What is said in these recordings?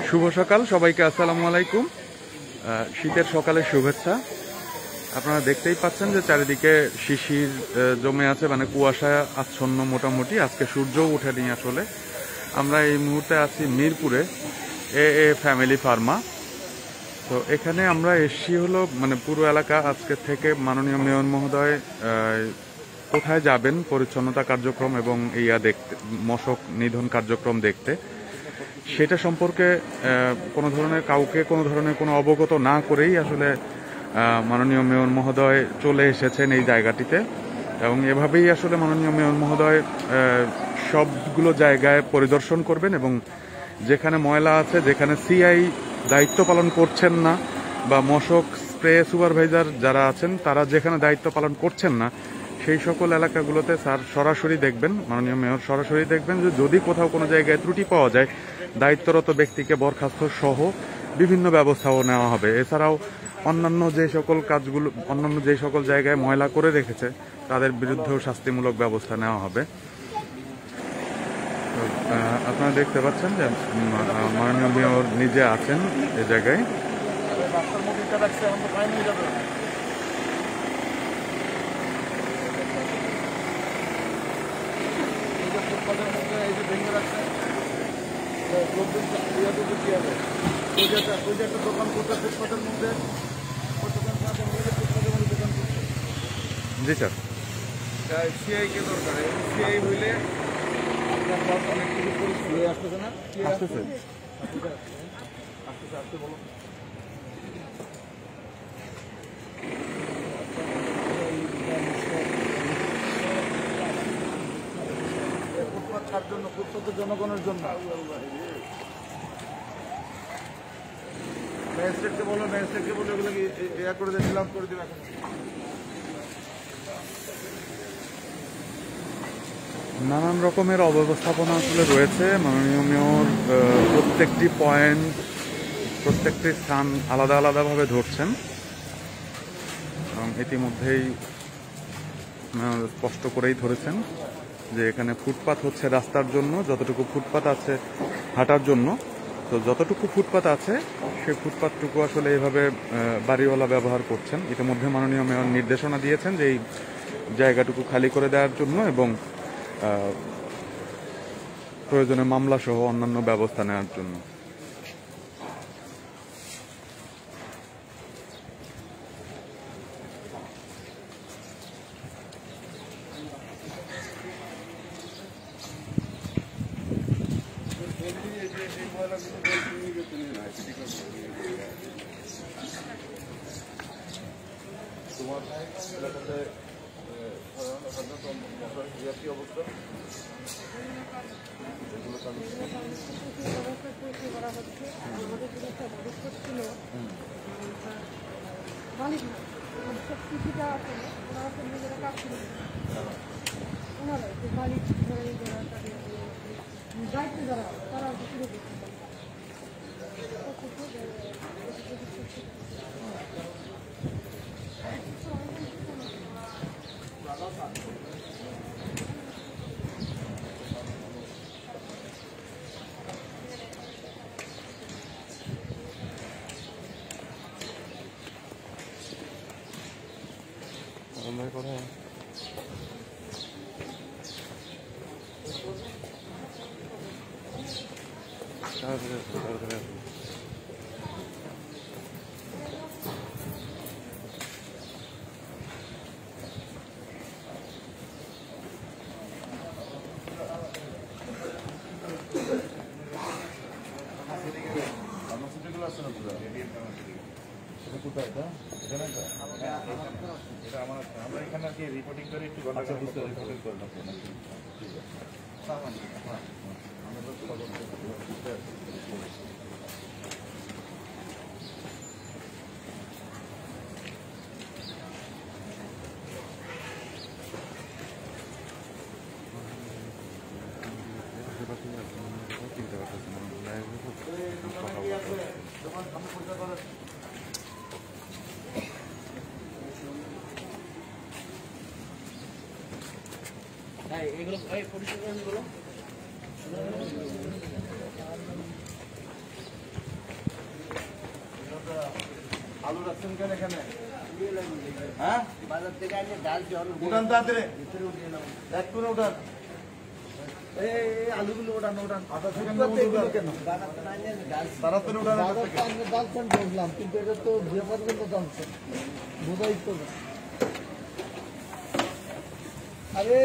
শুভ সকাল সবাইকে, আসসালামু আলাইকুম। শীতের সকালের শুভেচ্ছা। আপনারা দেখতেই পাচ্ছেন যে চারিদিকে শিশির জমে আছে, মানে কুয়াশা আচ্ছন্ন মোটামুটি। আজকে সূর্যও ওঠেনি আসলে। আমরা এই মুহূর্তে আছি মিরপুরে এ ফ্যামিলি ফার্মা। তো এখানে আমরা এসছি হলো মানে পুরো এলাকা আজকে থেকে মাননীয় মেয়র মহোদয় কোথায় যাবেন পরিচ্ছন্নতা কার্যক্রম এবং দেখতে, মশক নিধন কার্যক্রম দেখতে, সেটা সম্পর্কে কোনো ধরনের কোনো অবগত না করেই আসলে মাননীয় মেয়র মহোদয় চলে এসেছেন এই জায়গাটিতে। এবং এভাবেই আসলে মাননীয় মেয়র মহোদয় সবগুলো জায়গায় পরিদর্শন করবেন এবং যেখানে ময়লা আছে, যেখানে সিআই দায়িত্ব পালন করছেন না বা মশক স্প্রে সুপারভাইজার যারা আছেন তারা যেখানে দায়িত্ব পালন করছেন না, সেই সকল এলাকাগুলোতে স্যার সরাসরি দেখবেন, মাননীয় মেয়র সরাসরি দেখবেন যে যদি কোথাও কোনো জায়গায় ত্রুটি পাওয়া যায় দায়িত্বরত ব্যক্তিকে বরখাস্ত সহ বিভিন্ন ব্যবস্থাও নেওয়া হবে। এছাড়াও অন্যান্য যে সকল জায়গায় ময়লা করে রেখেছে তাদের বিরুদ্ধেও শাস্তিমূলক ব্যবস্থা নেওয়া হবে। আপনারা দেখতে পাচ্ছেন যে মাননীয় মেয়র নিজে আছেন এই জায়গায়। জি স্যার, সিআই কে দরকার। সিআই হইলে আপনার অনেক কিছু পরিস্থিতি আসতেছে না, আসতেছে আসতে বলো। ফুটপাত জন্য, ফুটপাতের জনগণের জন্য ম্যাজিস্ট্রেটকে বলো, এগুলো কি ইয়া করে দেয়, ফিল আপ করে দেবে। এখন নানান রকমের অব্যবস্থাপনা আসলে রয়েছে। মাননীয় মেয়র প্রত্যেকটি পয়েন্ট, প্রত্যেকটি স্থান আলাদা আলাদাভাবে ধরছেন এবং ইতিমধ্যেই স্পষ্ট করেই ধরেছেন যে এখানে ফুটপাত হচ্ছে রাস্তার জন্য, যতটুকু ফুটপাত আছে হাঁটার জন্য, তো যতটুকু ফুটপাত আছে সেই ফুটপাতটুকু আসলে এইভাবে বাড়িওয়ালা ব্যবহার করছেন। ইতিমধ্যে মাননীয় মেয়র নির্দেশনা দিয়েছেন যে এই জায়গাটুকু খালি করে দেওয়ার জন্য এবং প্রয়োজনে মামলা সহ অন্যান্য ব্যবস্থা নেওয়ার জন্য। তোমার এলাকাতে কি অবস্থা? দায়িত্ব যারা তারা শুরু করতে আমরা এখানে আর কি রিপোর্টিং করে একটু ঘন্টা রিপোর্টিং করলাম। এগুলো পরিষ্কার করে আলু রাখছেন কেন এখানে? হ্যাঁ উঠান তাড়াতাড়ি, এক করে উঠান। আলুগুলো উঠান উঠান, তাড়াতাড়ি উঠান। বললাম কিন্তু এটা তো ব্যাপার কিন্তু জানছে বোঝাই তো না। আরে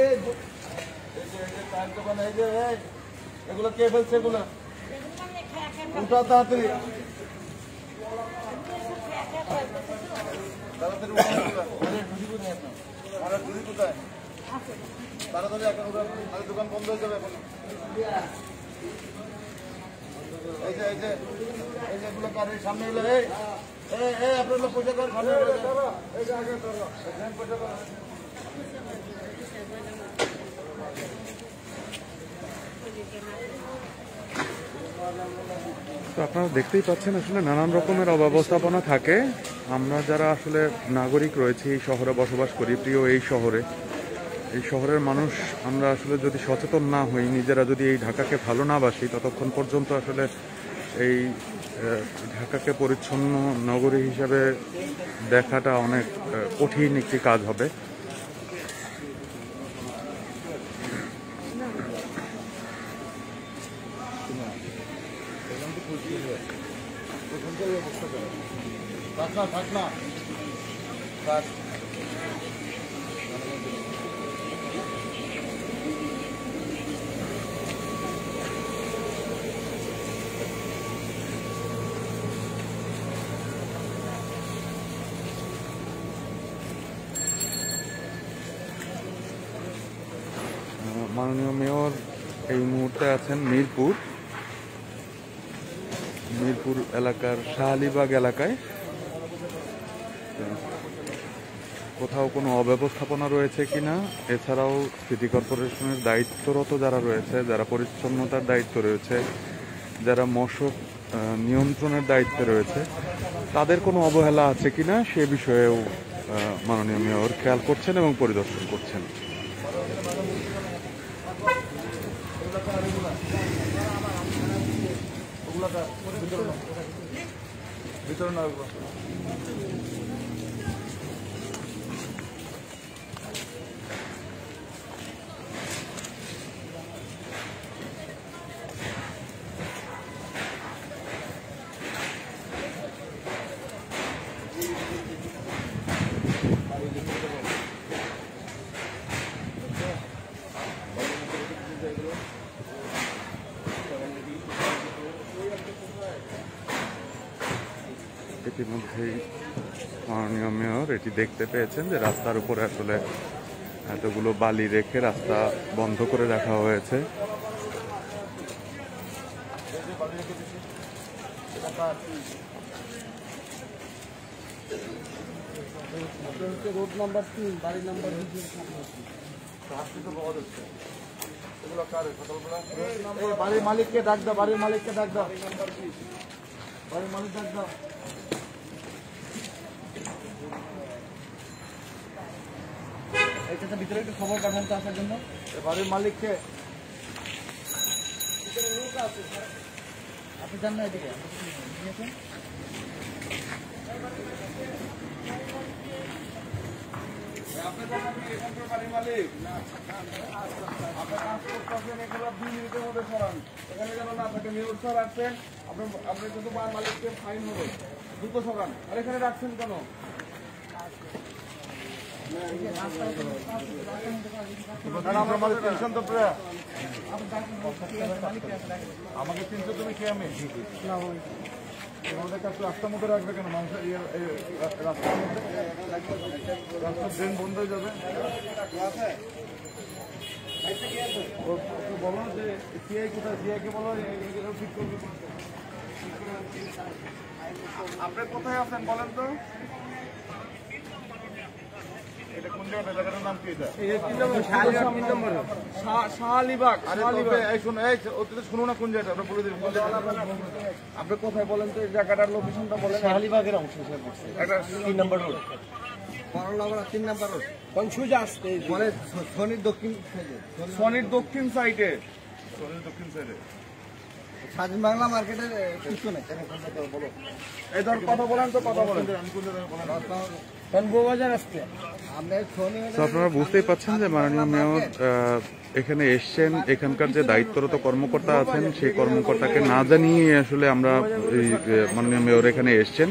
চায়ের দোকান, এই যে এগুলো কে ফেলছে? এগুলো উঠা তাড়াতাড়ি, তাড়াতাড়ি উঠান এগুলো। আমার ঝুড়ি কোথায়? তাড়াতাড়ি এখন উঠান, নাহলে দোকান বন্ধ হয়ে যাবে এখন। এই যে এই যে এই যে এগুলো কারের সামনে এলো। এই আপনার পয়সা করেন সামনে পয়সা করেন। তো আপনারা দেখতেই পাচ্ছেন আসলে নানান রকমের অব্যবস্থাপনা থাকে। আমরা যারা আসলে নাগরিক রয়েছি, এই শহরে বসবাস করি, প্রিয় এই শহরের মানুষ, আমরা আসলে যদি সচেতন না হই, নিজেরা যদি এই ঢাকাকে ভালো না বাসি, ততক্ষণ পর্যন্ত আসলে এই ঢাকাকে পরিচ্ছন্ন নগরী হিসাবে দেখাটা অনেক কঠিন একটি কাজ হবে। থাক না থাক। মাননীয় মেয়র এই মুহূর্তে আছেন মিরপুর এলাকার শাহ-আলীবাগ এলাকায়। কোথাও কোনো অব্যবস্থাপনা রয়েছে কিনা, এছাড়াও সিটি কর্পোরেশনের দায়িত্বরত যারা রয়েছে, যারা পরিচ্ছন্নতার দায়িত্ব রয়েছে, যারা মশক নিয়ন্ত্রণের দায়িত্বে রয়েছে, তাদের কোনো অবহেলা আছে কিনা সে বিষয়েও মাননীয় মেয়র খেয়াল করছেন এবং পরিদর্শন করছেন। ভিতরে না ইতিমধ্যেই মাননীয় মেয়র এটি দেখতে পেয়েছেন যে রাস্তার উপরে আসলে এতগুলো বালি রেখে রাস্তা বন্ধ করে রাখা হয়েছে। রোড নাম্বার 3 বাড়ি নাম্বার বাড়ির মালিককে ডাক দাও, বাড়ির মালিককে ডাক দাও, বাড়ির মালিক ডাক দাও। এটা ভিতরে একটু খবর পাঠান তো আসার জন্য। বাড়ির মালিককে লোক আছে আপনি জান না এদিকে বাড়ির মালিক আপনার কাজ করতেছেন, এগুলো 2 মিনিটের মধ্যে সরান। এখানে যেন না থাকে, মেয়র স্যার আসছেন, আপনি কিন্তু মালিককে ফাইন হবে, দ্রুত সরান। আর এখানে রাখছেন কেন? আমাকে 300 তুমি খেয়ে আমি তোমাদের কাছে রাস্তার মধ্যে রাখবে কেন? মানুষের রাস্তার মধ্যে রাস্তার ড্রেন বন্ধ হয়ে যাবে। বলো যে সিআই কোথায়, সিআইকে বলো ঠিক করবে। আপনি কোথায় আছেন বলেন তো? এটা কোন জায়গাটা? জায়গাটার নাম কি? এটা শাহ-আলীবাগ। শুনো না কোন জায়গাটা, আমরা বলে দিন। আপনি কোথায় বলেন তো? এই জায়গাটার লোকেশনটা বলেন। শাহ-আলীবাগের অংশ একটা 3 নম্বর রোড, 3 নম্বর রোড কনফিউজ আসছে মানে সনির দক্ষিণ সাইডে, সনির দক্ষিণ সাইডে, সনির দক্ষিণ সাইডে। স্বাধীন বাংলা মার্কেটের পিছনে। এই ধর কথা বলেন তো, কথা বলেন। বউবাজার আসছে আপনার শনি। তো আপনারা বুঝতেই পাচ্ছেন যে মাননীয় মেয়র এখানে এসছেন, এখানকার যে দায়িত্বরত কর্মকর্তা আছেন সেই কর্মকর্তাকে না জানিয়ে আসলে আমরা এই মাননীয় মেয়র এখানে এসছেন।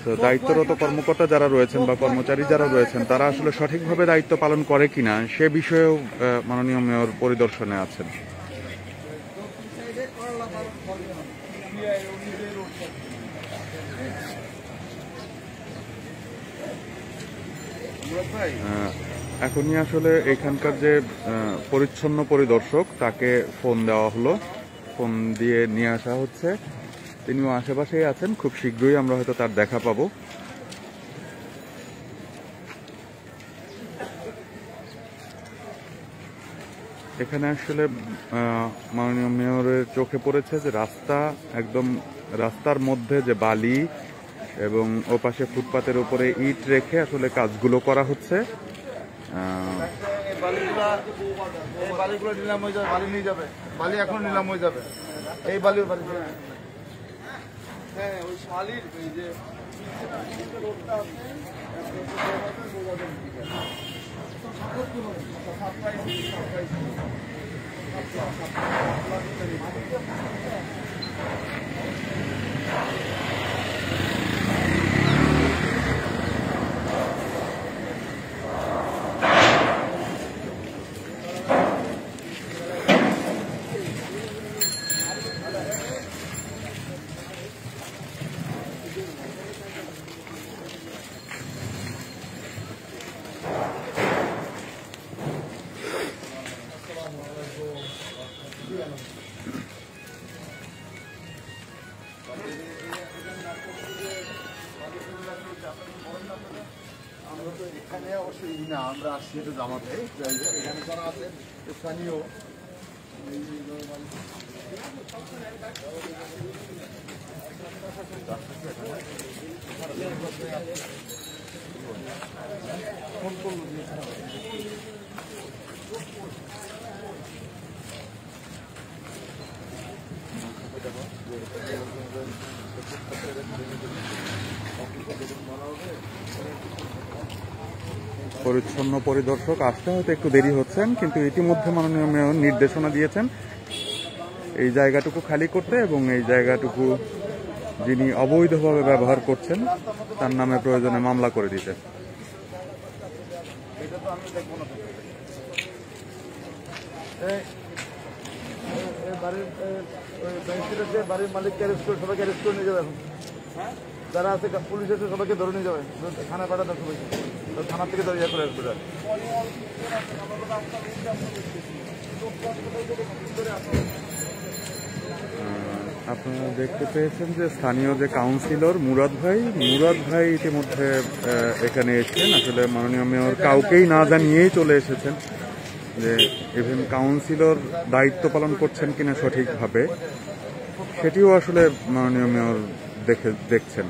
তো দায়িত্বরত কর্মকর্তা যারা রয়েছেন বা কর্মচারী যারা রয়েছেন তারা আসলে সঠিকভাবে দায়িত্ব পালন করে কিনা সে বিষয়েও মাননীয় মেয়র পরিদর্শনে আছেন। এখনই আসলে এখানকার যে পরিচ্ছন্ন পরিদর্শক তাকে ফোন দেওয়া হলো, ফোন দিয়ে নিয়ে আসা হচ্ছে। তিনিও আশেপাশেই আছেন, খুব শীঘ্রই আমরা হয়তো তার দেখা পাবো। এখানে আসলে মাননীয় মেয়রের চোখে পড়েছে যে একদম রাস্তার মধ্যে যে বালি এবং ওপাশে ফুটপাতের উপরে ইট রেখে আসলে কাজগুলো করা হচ্ছে। বালিগুলো নিলাম হয়ে যাবে, বালি নিয়ে যাবে, বালি এখন নিলাম হয়ে যাবে। এই বালির বালি, হ্যাঁ ওই শালির এই যে এখানে অবশ্যই না, আমরা আসছি এটা জামাতে, এখানে যারা আছে স্থানীয় পরিচ্ছন্ন পরিদর্শক আসতে হয়তো একটু দেরি হচ্ছেন, কিন্তু ইতিমধ্যে মাননীয় মেয়র নির্দেশনা দিয়েছেন এই জায়গাটুকু খালি করতে এবং এই জায়গাটুকু যিনি অবৈধভাবে ব্যবহার করছেন তার নামে প্রয়োজনে মামলা করে দিতে। বাড়ির মালিককে অ্যারেস্ট করে সবাইকে অ্যারেস্ট করে নিয়ে যাবে। এখন যারা আছে পুলিশ আছে সবাইকে ধরে নিয়ে যাবে, থানা পাঠাতে সবাইকে, থানা থেকে ধরে করে আসবে। আপনারা দেখতে পেয়েছেন যে স্থানীয় যে কাউন্সিলর মুরাদ ভাই ইতিমধ্যে এখানে এসেছেন। আসলে মাননীয় মেয়র কাউকেই না জানিয়েই চলে এসেছেন যে ইভেন কাউন্সিলর দায়িত্ব পালন করছেন কিনা সঠিকভাবে সেটিও আসলে মাননীয় মেয়র দেখছেন।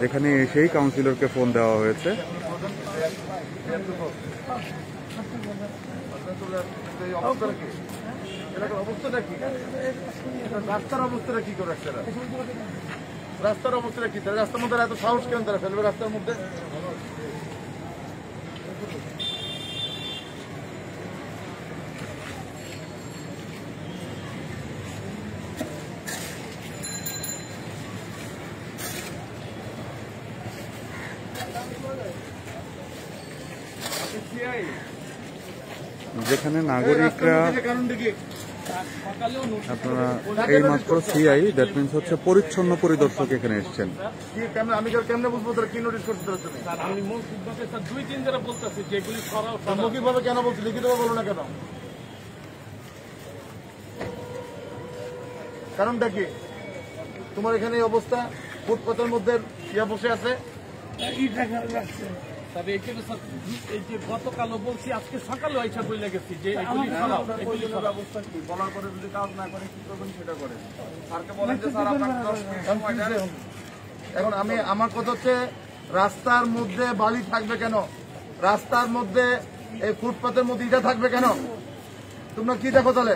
এখানে এসেই কাউন্সিলরকে ফোন দেওয়া হয়েছে। অবস্থাটা কি, রাস্তার অবস্থাটা কি করে রাখছে? রাস্তার অবস্থাটা কি? রাস্তার মধ্যে এত সাহস কেন তারা ফেলবে রাস্তার মধ্যে? যেখানে নাগরিকরা আপনারা এইমাত্র সিআই, দ্যাট মিনস হচ্ছে পরিচ্ছন্ন পরিদর্শক এখানে এসছেন। আমি কেমনে বুঝবো তারা কি নোটিশ করছে? আমি মৌখিকভাবে 2-3 যারা বলতেছি যে এগুলি সরাও। মৌখিকভাবে কেন বলছি, লিখিতভাবে বলো না কেন? কারণটা কি? তোমার এখানে এই অবস্থা, ফুটপাতের মধ্যে ইয়া বসে আছে, তবে এখানে স্যার এই যে গতকালও বলছি, আজকে সকালে আইসা বলে গেছি যে এগুলি সরাও, এগুলি ব্যবস্থা কি বলার পরে যদি কাজ না করে কি করবেন সেটা করে স্যারকে বলেন যে স্যার আপনার 10 মিনিট সময় দেন। এখন আমার কথা হচ্ছে রাস্তার মধ্যে বালি থাকবে কেন? রাস্তার মধ্যে এই ফুটপাতের মধ্যে ইটা থাকবে কেন? তোমরা কি দেখো তাহলে?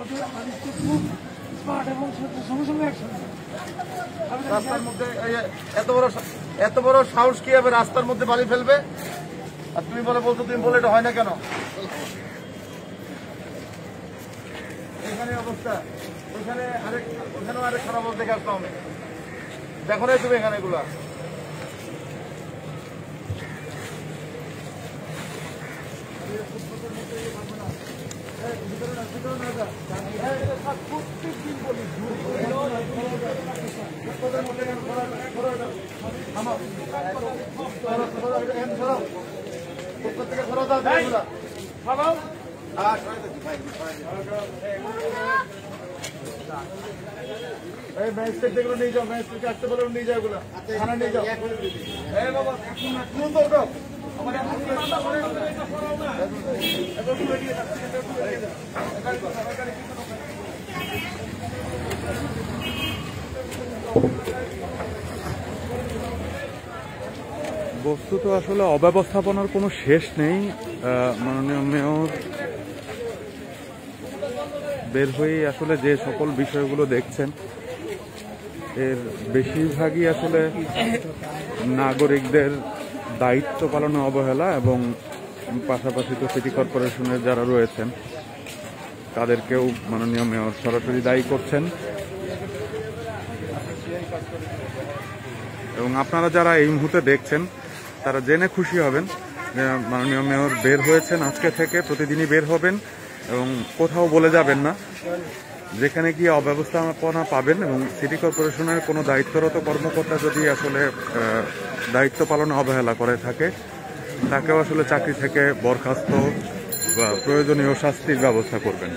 আমাদের আদিত্য খুব স্মার্ট এবং সঙ্গে সঙ্গে অ্যাকশন। রাস্তার মধ্যে এত বড় সাহস কি হবে রাস্তার মধ্যে বালি ফেলবে? আর তুমি বলছো তুমি বলে এটা হয় না কেন? এখানে অবস্থা, ওখানেও আরেক খারাপ অবস্থা দেখে আসতাম আমি। দেখো না তুমি এখানে এগুলা ম্যাজিস্ট্রেট যেগুলো নিয়ে যাও, ম্যাজিস্ট্রেট আসতে বলে নিয়ে যাও এগুলো থানা নিয়ে যাও। বাবা কোন দরকার বস্তুত আসলে অব্যবস্থাপনার কোনো শেষ নেই। মাননীয় মেয়র বের হয়েই আসলে যে সকল বিষয়গুলো দেখছেন এর বেশিরভাগই আসলে নাগরিকদের দায়িত্ব পালনে অবহেলা এবং পাশাপাশি তো সিটি কর্পোরেশনের যারা রয়েছেন তাদেরকেও মাননীয় মেয়র সরাসরি দায়ী করছেন। এবং আপনারা যারা এই মুহূর্তে দেখছেন তারা জেনে খুশি হবেন যে মাননীয় মেয়র বের হয়েছেন, আজকে থেকে প্রতিদিনই বের হবেন এবং কোথাও বলে যাবেন না। যেখানে গিয়ে অব্যবস্থাপনা পাবেন এবং সিটি কর্পোরেশনের কোনো দায়িত্বরত কর্মকর্তা যদি আসলে দায়িত্ব পালনে অবহেলা করে থাকে তাকেও আসলে চাকরি থেকে বরখাস্ত বা প্রয়োজনীয় শাস্তির ব্যবস্থা করবেন।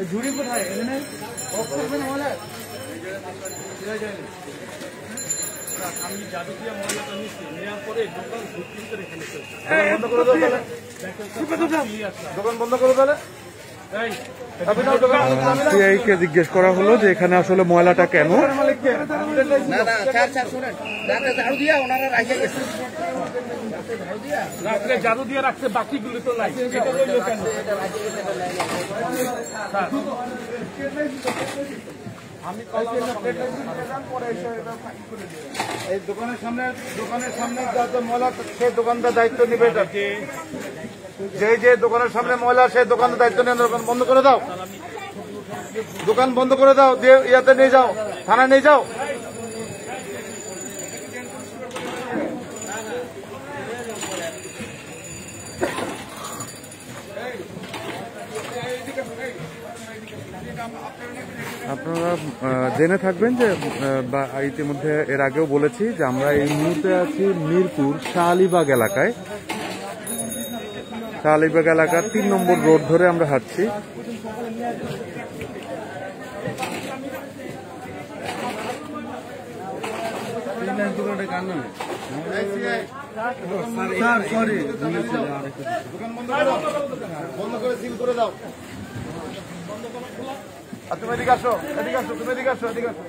ঝুড়ি কোথায়? এখানে আমি যাদুঘরিয়া ময়লাটা নিচ্ছি, নেওয়ার পরে দোকান ভিত্তি করে এখানে বন্ধ করে দাও তাহলে, দোকান বন্ধ করে তাহলে। সিআইকে জিজ্ঞেস করা হলো যে এখানে আসলে ময়লাটা কেন। রাত্রে জাদু দিয়ে রাখছে, বাকিগুলো তো নাই, এটা রইলো কেন? আমি এই দোকানের সামনে যত ময়লা সেই দোকানদার দায়িত্ব নিবে। এটা যে দোকানের সামনে ময়লা সেই দোকানের দায়িত্ব নিয়ে দোকান বন্ধ করে দাও, দোকান বন্ধ করে দাও, দিয়ে ইয়াতে নিয়ে যাও, থানায় নিয়ে যাও। আপনারা জেনে থাকবেন যে বা ইতিমধ্যে এর আগেও বলেছি যে আমরা এই মুহূর্তে আছি মিরপুর শাহআলীবাগ এলাকায়। শাহআলীবাগ এলাকার 3 নম্বর রোড ধরে আমরা হাঁটছি। বন্ধ করে সিল করে দাও। আর তুমি এদিকে আসো, এদিকে আসো, তুমি এদিকে আসো, এদিকে আসো।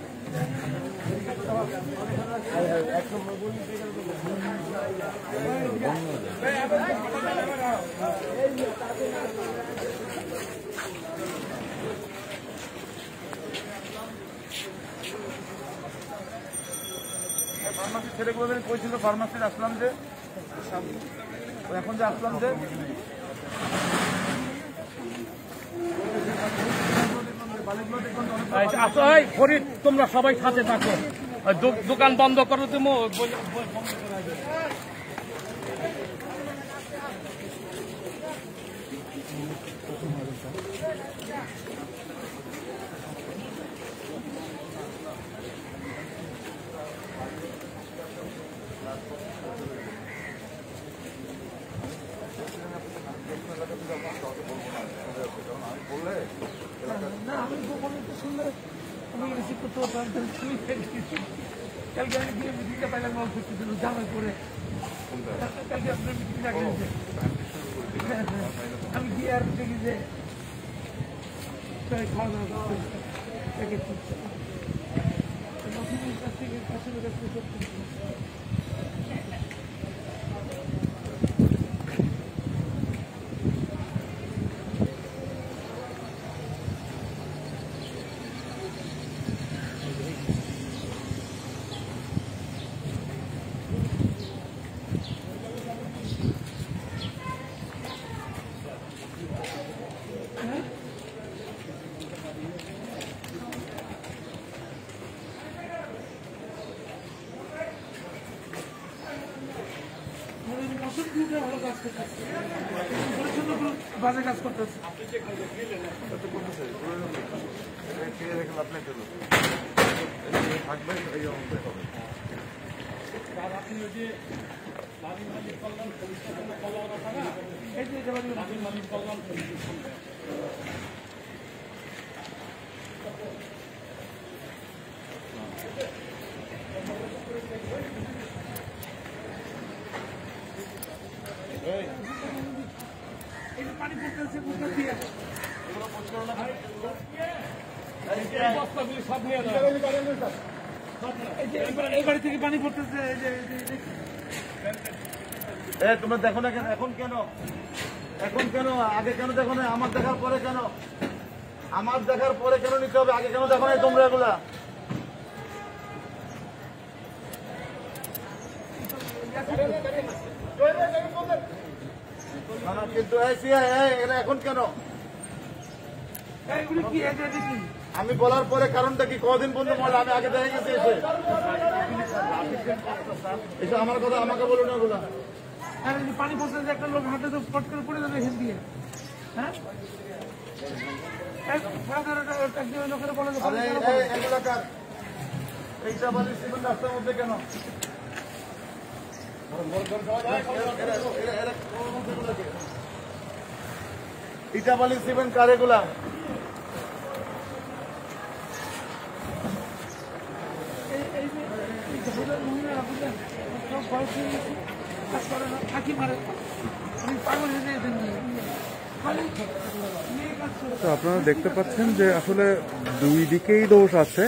ফার্মাসি ছেলেগুলো কইছিল, ফার্মাসির আসলাম যে এখন যে আসলাম যে আচ্ছা, এই ফরিদ, তোমরা সবাই সাথে থাকো, দোকান বন্ধ করো তুমি। না, আমি দোকানে তো শুনলে আমি রিসিভ করতে পারতাম। কালকে আমি গিয়ে মিটিংটা পাইলাম, জামাই করে কালকে আপনার মিটিং ডাকে আমি কি আর দেখি যে খাওয়া দাওয়া করতে প্যাকেট করতে কাছ থেকে কাছের কাছে সত্যি বাজে কাজ করতেছে পানি পড়তেছে সব নিয়ে এই বাড়ি থেকে পানি পড়তেছে তোমরা দেখো না কেন এখন কেন আগে কেন দেখো না আমার দেখার পরে কেন নিতে হবে আগে কেন দেখো না তোমরা এগুলা না কিন্তু এরা এখন কেন আমি বলার পরে কারণটা কি কদিন পর্যন্ত বলে আমি আগে দেখে গেছি এসে আমার কথা আমাকে বলো না ওগুলা পানি পড়তেছে একটা লোক হাতে তো ফট করে পড়ে যাবে এখান দিয়ে হ্যাঁ লোকের বলে এইটা বলে সিমেন্ট রাস্তার মধ্যে কেন ইটাবালি সিমেন্ট কার এগুলা তো আপনারা দেখতে পাচ্ছেন যে আসলে দুই দিকেই দোষ আছে।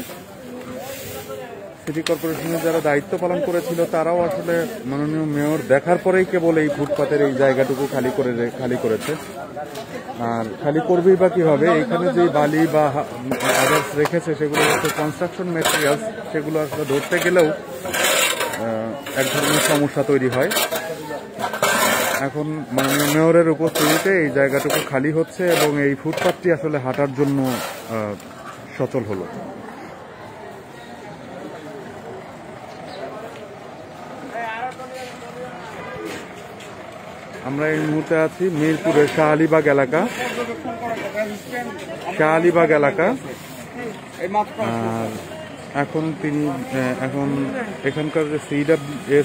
সিটি কর্পোরেশনের যারা দায়িত্ব পালন করেছিল তারাও আসলে মাননীয় মেয়র দেখার পরেই কেবল এই ফুটপাতের এই জায়গাটুকু খালি করেছে। আর খালি করবেই বা কিভাবে, এখানে যে বালি বা আদার্স রেখেছে সেগুলো হচ্ছে কনস্ট্রাকশন ম্যাটেরিয়ালস, সেগুলো আসলে ধরতে গেলেও এক ধরনের সমস্যা তৈরি হয়। এখন মাননীয় মেয়রের উপস্থিতিতে এই জায়গাটুকু খালি হচ্ছে এবং এই ফুটপাতটি আসলে হাঁটার জন্য সচল হলো। আমরা এই মুহূর্তে আছি মিরপুরের শাহআলীবাগ এলাকা। আর এখন এখানকার যে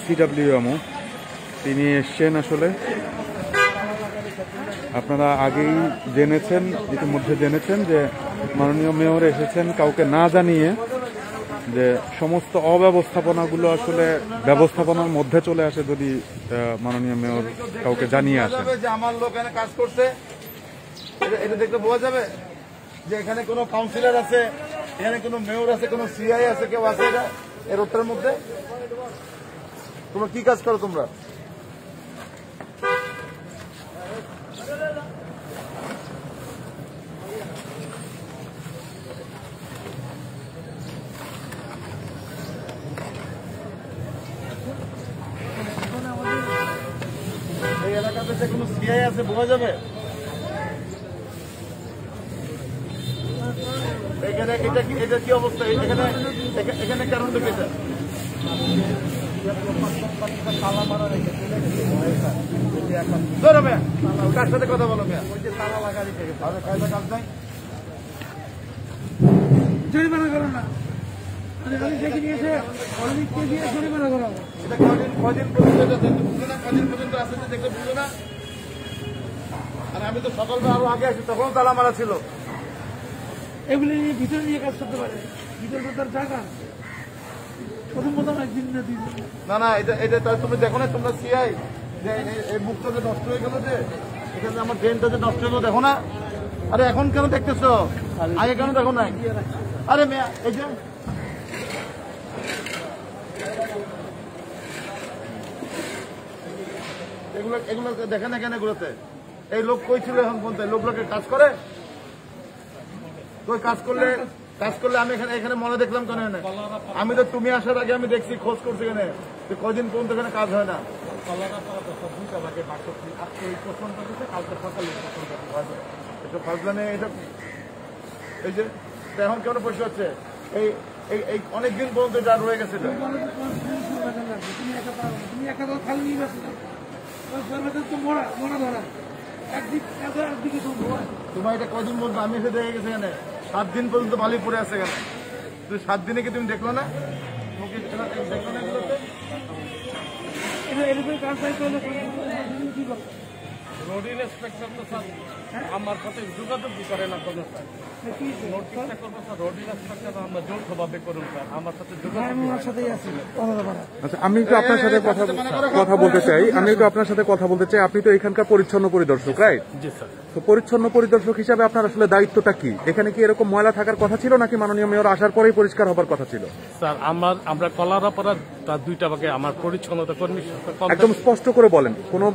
সিডব্লিউএমও তিনি এসছেন। আসলে আপনারা আগেই ইতিমধ্যে জেনেছেন যে মাননীয় মেয়র এসেছেন কাউকে না জানিয়ে, যে সমস্ত অব্যবস্থাপনাগুলো আসলে ব্যবস্থাপনার মধ্যে চলে আসে যদি মাননীয় মেয়র কাউকে জানিয়ে আসে। যে আমার লোক এখানে কাজ করছে এটা দেখতে বোঝা যাবে যে এখানে কোনো কাউন্সিলর আছে, এখানে কোনো মেয়র আছে, কোনো সিআই আছে, কেউ আছে এটা এর উত্তরের মধ্যে? তোমরা কি কাজ করো তোমরা? এই এলাকাতে যে কোনো সিআই আছে বোঝা যাবে? এখানে এটা কি অবস্থা? এখানে কারণটা কি? কার সাথে কথা বলো মেয়া? তালা লাগা দিতে কাজ নাই, জরিমানা করো না। জরিমানা করো। এটা কদিন পর্যন্ত আসতে দেখতে বুঝলো না? আর আমি তো সকালবেলা আরো আগে আসি, তখন তালা মারা ছিল। এগুলি নিয়ে ভিতরে নিয়ে কাজ করতে পারে, ভিতরে তো তার জায়গা। প্রথম একদিন না দিন না এটা তুমি দেখো না তোমরা সিআই যে এই মুখটা নষ্ট হয়ে গেল যে এখানে আমার ড্রেনটা যে নষ্ট হলো দেখো না। আরে এখন কেন দেখতেছো, আগে কেন দেখো নাই? আরে মেয়া এই যে এগুলো এগুলো দেখেন না কেন এগুলোতে? এই লোক কই ছিল এখন পর্যন্ত? লোকগুলোকে কাজ করে? কই কাজ করলে আমি এখানে মনে দেখলাম কেন? আমি তো তুমি আসার আগে আমি দেখছি, খোঁজ করছি এখানে কয়দিন পর্যন্ত এখানে কাজ হয় না। এটা ফাজলামে, এটা এই যে এখন কেমন পরিষ্কার হচ্ছে? এই এই অনেকদিন পর্যন্ত এটা রয়ে গেছে। তুমি একা তো খালি নিয়ে গেছো না, তো মরা ধরা একদিকে তো তোমার এটা কয়দিন পর্যন্ত? আমি এসে দেখে গেছি এখানে 7 দিন পর্যন্ত বালি পড়ে আছে এখানে। তুই 7 দিনে কি তুমি দেখলো না? দেখলো না এগুলোতে? এরকম কাজ চাইতে হলে কি করবো? রোড ইন্সপেক্টর তো স্যার আমার সাথে যোগাযোগ করে না কোনো স্যার। নোটিশটা করবো স্যার, রোড ইন্সপেক্টর আমরা যৌথভাবে করুন স্যার, আমার সাথে যোগাযোগ। আমি ওনার সাথেই আছি। আচ্ছা, আমি একটু আপনার সাথে কথা বলতে চাই। আপনি তো এখানকার পরিচ্ছন্ন পরিদর্শক, রাইট? জি স্যার। তো পরিচ্ছন্ন পরিদর্শক হিসাবে আপনার আসলে দায়িত্বটা কি? এখানে কি এরকম ময়লা থাকার কথা ছিল নাকি মাননীয় মেয়র আসার পরেই পরিষ্কার হবার কথা ছিল? স্যার আমরা কলারাপাড়া তার 2টা ভাগে আমার পরিচ্ছন্নতা কর্মী কম একদম স্পষ্ট করে বলেন, কোনো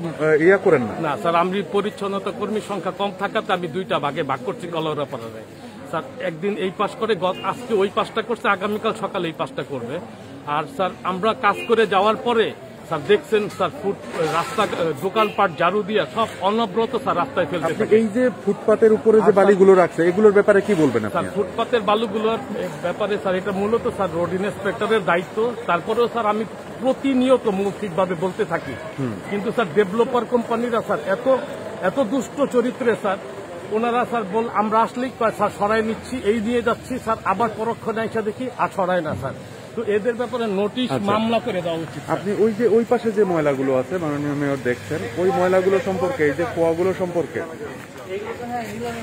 ইয়া করেন না। না স্যার, আমি পরিচ্ছন্নতা কর্মীর সংখ্যা কম থাকাতে আমি 2টা ভাগে ভাগ করছি কলারাপাড়ারে। স্যার একদিন এই পাশ করে আজকে ওই পাশটা করছে, আগামীকাল সকালে এই পাশটা করবে। আর স্যার আমরা কাজ করে যাওয়ার পরে স্যার দেখছেন স্যার রাস্তা দোকানপাট ঝাড়ু দিয়া সব অনবরত স্যার রাস্তায় ফেলতে থাকে। এই যে ফুটপাতের উপরে যে বালিগুলো রাখছে এগুলোর ব্যাপারে কি বলবেন আপনি? স্যার ফুটপাতের বালুগুলোর ব্যাপারে স্যার এটা মূলত স্যার রোড ইন্সপেক্টরের দায়িত্ব। তারপরেও স্যার আমি প্রতিনিয়ত মৌখিকভাবে বলতে থাকি, কিন্তু স্যার ডেভেলপার কোম্পানিরা স্যার এত দুষ্ট চরিত্রে স্যার, ওনারা স্যার আমরা আসলেই স্যার সরাই নিচ্ছি, এই নিয়ে যাচ্ছি স্যার, আবার পরক্ষণে এসে দেখি আর সরাই না স্যার। তো এদের ব্যাপারে নোটিশ মামলা করে দেওয়া উচিত। আপনি ওই পাশে যে ময়লাগুলো আছে মাননীয় মেয়র দেখছেন, ওই ময়লাগুলো সম্পর্কে, এই যে কুয়াগুলো সম্পর্কে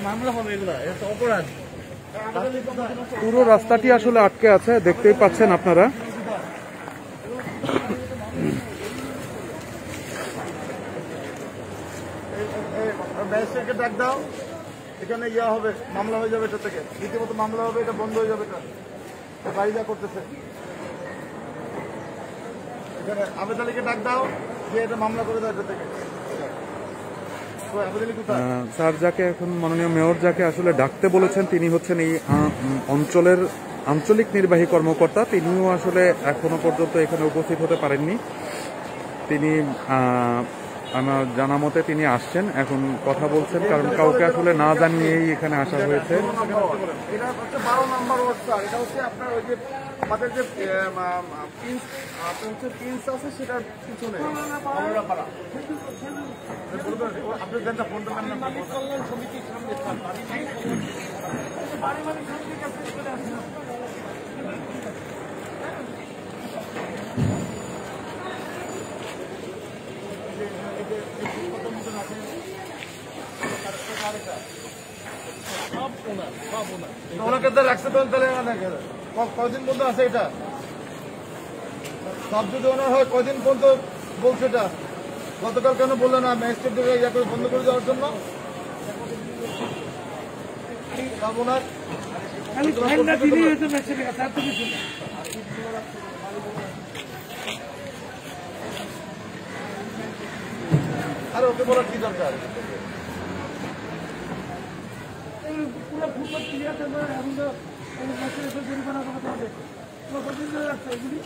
মামলা হবে, এগুলো এটা অপরাধ। পুরো রাস্তাটি আসলে আটকে আছে, দেখতেই পাচ্ছেন আপনারা। ম্যাজিস্ট্রেটকে ডাক দাও, এখানে ইয়া হবে, মামলা হয়ে যাবে এটা থেকে, রীতিমতো মামলা হবে, এটা বন্ধ হয়ে যাবে। এটা বাড়ি যা করতেছে, এখানে আবেদ আলীকে ডাক দাও যে এটা মামলা করে দাও এটা থেকে। আবেদ আলী কোথায়? স্যার যাকে এখন মাননীয় মেয়র যাকে আসলে ডাকতে বলেছেন তিনি হচ্ছেন এই অঞ্চলের আঞ্চলিক নির্বাহী কর্মকর্তা। তিনিও আসলে এখনো পর্যন্ত এখানে উপস্থিত হতে পারেননি। তিনি আমার জানা মতে তিনি আসছেন, এখন কথা বলছেন, কারণ কাউকে আসলে না জানিয়েই এখানে আসা হয়েছে। এটা হচ্ছে 12 নম্বর ওয়ার্ড স্যার। এটা হচ্ছে আপনার ওই যে আমাদের যে প্রিন্স আছে সেটার পিছনে কলারাপাড়া। আপনি দেন না, ফোনটা দেন না। কল্যাণ সমিতির সামনে স্যার ওনাকে তো রাখছে তো, তাহলে কদিন পর্যন্ত আছে এটা? সব যদি ওনার হয় কদিন পর্যন্ত বলছে এটা? গতকাল কেন বললো না ম্যাজিস্ট্রেট ইয়া করে বন্ধ করে দেওয়ার জন্য? ওনার খালি ফাইলটা দিলেই হয়তো ম্যাচের কাছে, আর তো কিছু না। আর ওকে বলার কি দরকার? পুরো ফুটবল ক্লিয়ার করবে, এখন তো ম্যাচের এসে জরিমানা করতে হবে। কতদিন ধরে রাখছে এগুলি?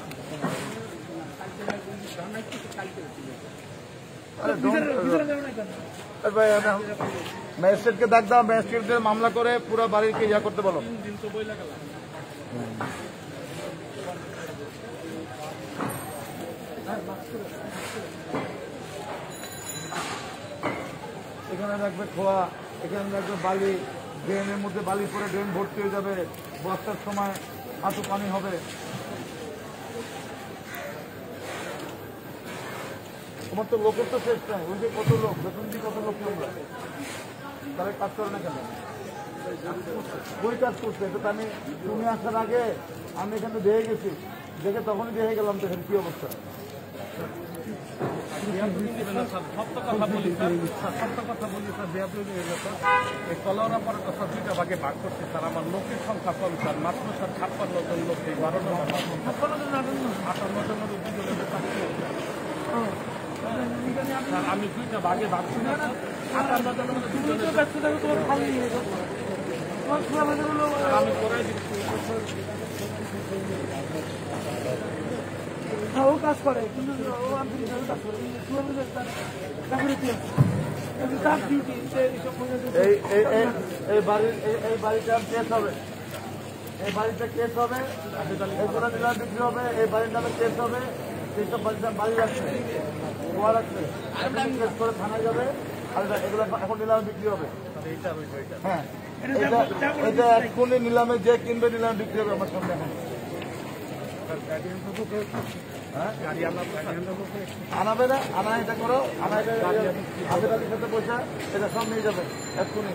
ম্যাজিস্ট্রেটকে ডাক দাও, ম্যাজিস্ট্রেটদের মামলা করে পুরো বাড়িকে ইয়া করতে বলো। এখানে রাখবে খোয়া, এখানে রাখবে বালি, ড্রেনের মধ্যে বালি পরে ড্রেন ভর্তি হয়ে যাবে, বর্ষার সময় হাঁটু পানি হবে। তোমার তো লোকের তো শেষ নাই, ওই যে কত লোক, বেতন দিয়ে কত লোক তোমরা, তারা কাজ করে না কেন? ওই কাজ করছে, এটা তো আমি তুমি আসার আগে আমি এখানে দেখে গেছি, দেখে তখনই দেখে গেলাম, দেখেন কি অবস্থা। সত্য কথা বলি স্যার, সত্য কথা বলি স্যার, বেয়াদবি হয়ে গেছে এই কলোরা পরে স্যার 2টা ভাগে ভাগ করছে স্যার। আমার লোকের সংখ্যা কম স্যার, মাত্র স্যার 56 জন লোক, এই 12 জন 58 জনের দুজনের স্যার। আমি 2টা ভাগে ভাগ করি না, 58 জনের মধ্যে আমি করাই দিচ্ছি। হ্যাঁ, ও কাজ করে কিন্তু ও আন্তরিকভাবে কাজ করে। তার ডিউটি এই বাড়িটার কেস হবে, এই বাড়িটা কেস হবে, এগুলো নিলাম বিক্রি হবে, এই বাড়ির নামে কেস হবে। যেসব বাড়ি রাখছে গোয়া রাখছে কেস করে থানায় যাবে, আর এগুলো এখন নিলামে বিক্রি হবে। হ্যাঁ, এটা এক্ষুনি নিলামে যে কিনবে নিলামে বিক্রি হবে আমার সামনে। এখন আনাবে না, আনা এটা করো, আনা এটা আবেদালির সাথে পয়সা এটা সব নিয়ে যাবে এক্ষুনি।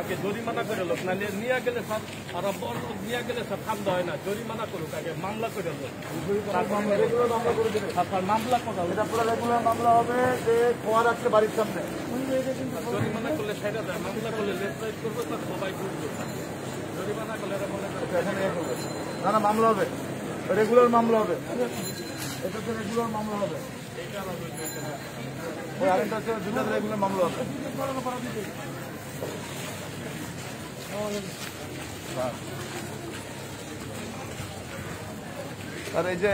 আগে জরিমানা করে লোক, না নিয়ে গেলে স্যার, আর নিয়ে গেলে স্যার ঠান্ডা হয় না, জরিমানা করুক, আগে মামলা করে লোক, রেগুলার মামলা করে দেবে। স্যার মামলা করা এটা পুরো রেগুলার মামলা হবে যে খোয়া রাখছে বাড়ির সামনে। জরিমানা করলে সেটা দেয়, মামলা করলে লেফট করবো স্যার, সবাই বুঝবে। জরিমানা করলে এরা মনে করে এখানে না না মামলা হবে, রেগুলার মামলা হবে, এটা তো রেগুলার মামলা হবে। ওই আরেকটা আছে দুটো রেগুলার মামলা হবে। আর এই যে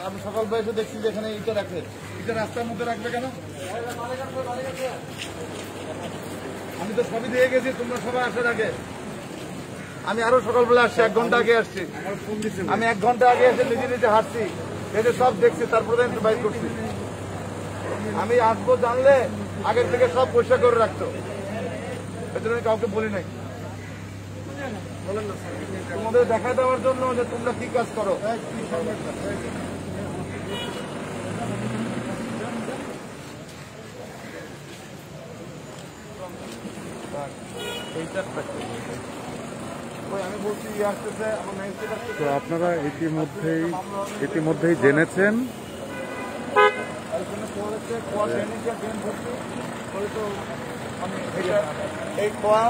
আমি সকাল বয়সে দেখছি যে এখানে ইটা রাখে, ইটা রাস্তার মধ্যে রাখবে কেন? আমি তো সবই দিয়ে গেছি, তোমরা সবাই আসার আগে। আমি আরো সকালবেলা আসছি, 1 ঘন্টা আগে আসছি। আমি 1 ঘন্টা আগে এসে নিজে নিজে হাঁটছি, এই যে সব দেখছি, তারপরে বাইর করছি। আমি আসবো জানলে আগের থেকে সব পয়সা করে রাখতো, এই জন্য কাউকে বলি নাই। তোমাদের দেখা দেওয়ার জন্য যে তোমরা কি কাজ করো। আমি বলছি আসতেছে, আমার ম্যাজিস্ট্রেট আসতেছে। তো আপনারা ইতিমধ্যেই জেনেছেন এই খোয়া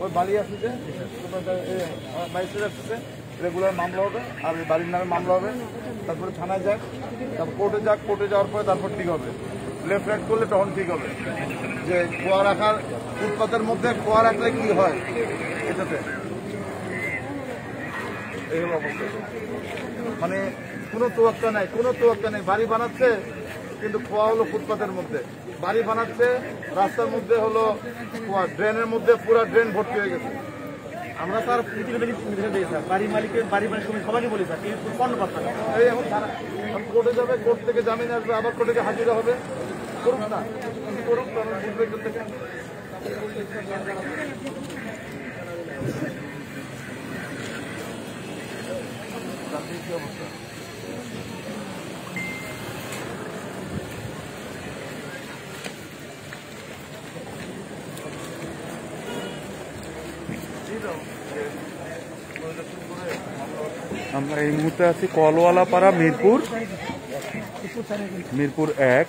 ওই বাড়ি আসছে, ম্যাজিস্ট্রেট আসতেছে, রেগুলার মামলা হবে, আর ওই বাড়ির নামে মামলা হবে। তারপরে থানায় যাক, তারপর কোর্টে যাক, কোর্টে যাওয়ার পরে তারপর ঠিক হবে। লেফট রাইট করলে তখন ঠিক হবে যে খোয়া রাখার ফুটপাতের মধ্যে খোয়া রাখলে কি হয় এটাতে। এই হলো অবস্থা, মানে কোনো তোয়াক্কা নাই, কোনো তোয়াক্কা নেই। বাড়ি বানাচ্ছে কিন্তু খোয়া হলো ফুটপাতের মধ্যে, বাড়ি বানাচ্ছে রাস্তার মধ্যে হলো খোয়া, ড্রেনের মধ্যে পুরো ড্রেন ভর্তি হয়ে গেছে। আমরা স্যার বাড়ি মালিকের বাড়ি মালিক সবাইকে বলি স্যার, কিন্তু পণ্য পাত্তা না। এই এখন কোর্টে যাবে, কোর্ট থেকে জামিন আসবে, আবার কোর্টে হাজিরা হবে। করুক না, করুক, বুঝবে এখান থেকে। কি অবস্থা? আমরা এই মুহূর্তে আছি কলওয়ালাপাড়া, মিরপুর 1।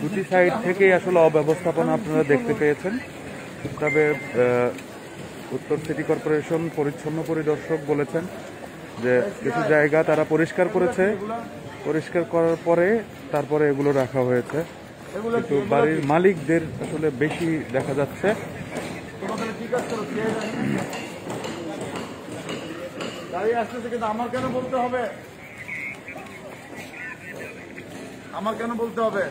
দুটি সাইড থেকেই আসলে অব্যবস্থাপনা আপনারা দেখতে পেয়েছেন। তবে উত্তর সিটি কর্পোরেশন পরিচ্ছন্ন পরিদর্শক বলেছেন যে কিছু জায়গা তারা পরিষ্কার করেছে, পরিষ্কার করার পরে তারপরে এগুলো রাখা হয়েছে। কিন্তু বাড়ির মালিকদের আসলে বেশি দেখা যাচ্ছে। গাড়ি আসতেছে কিন্তু আমার কেন বলতে হবে? আমার কেন বলতে হবে?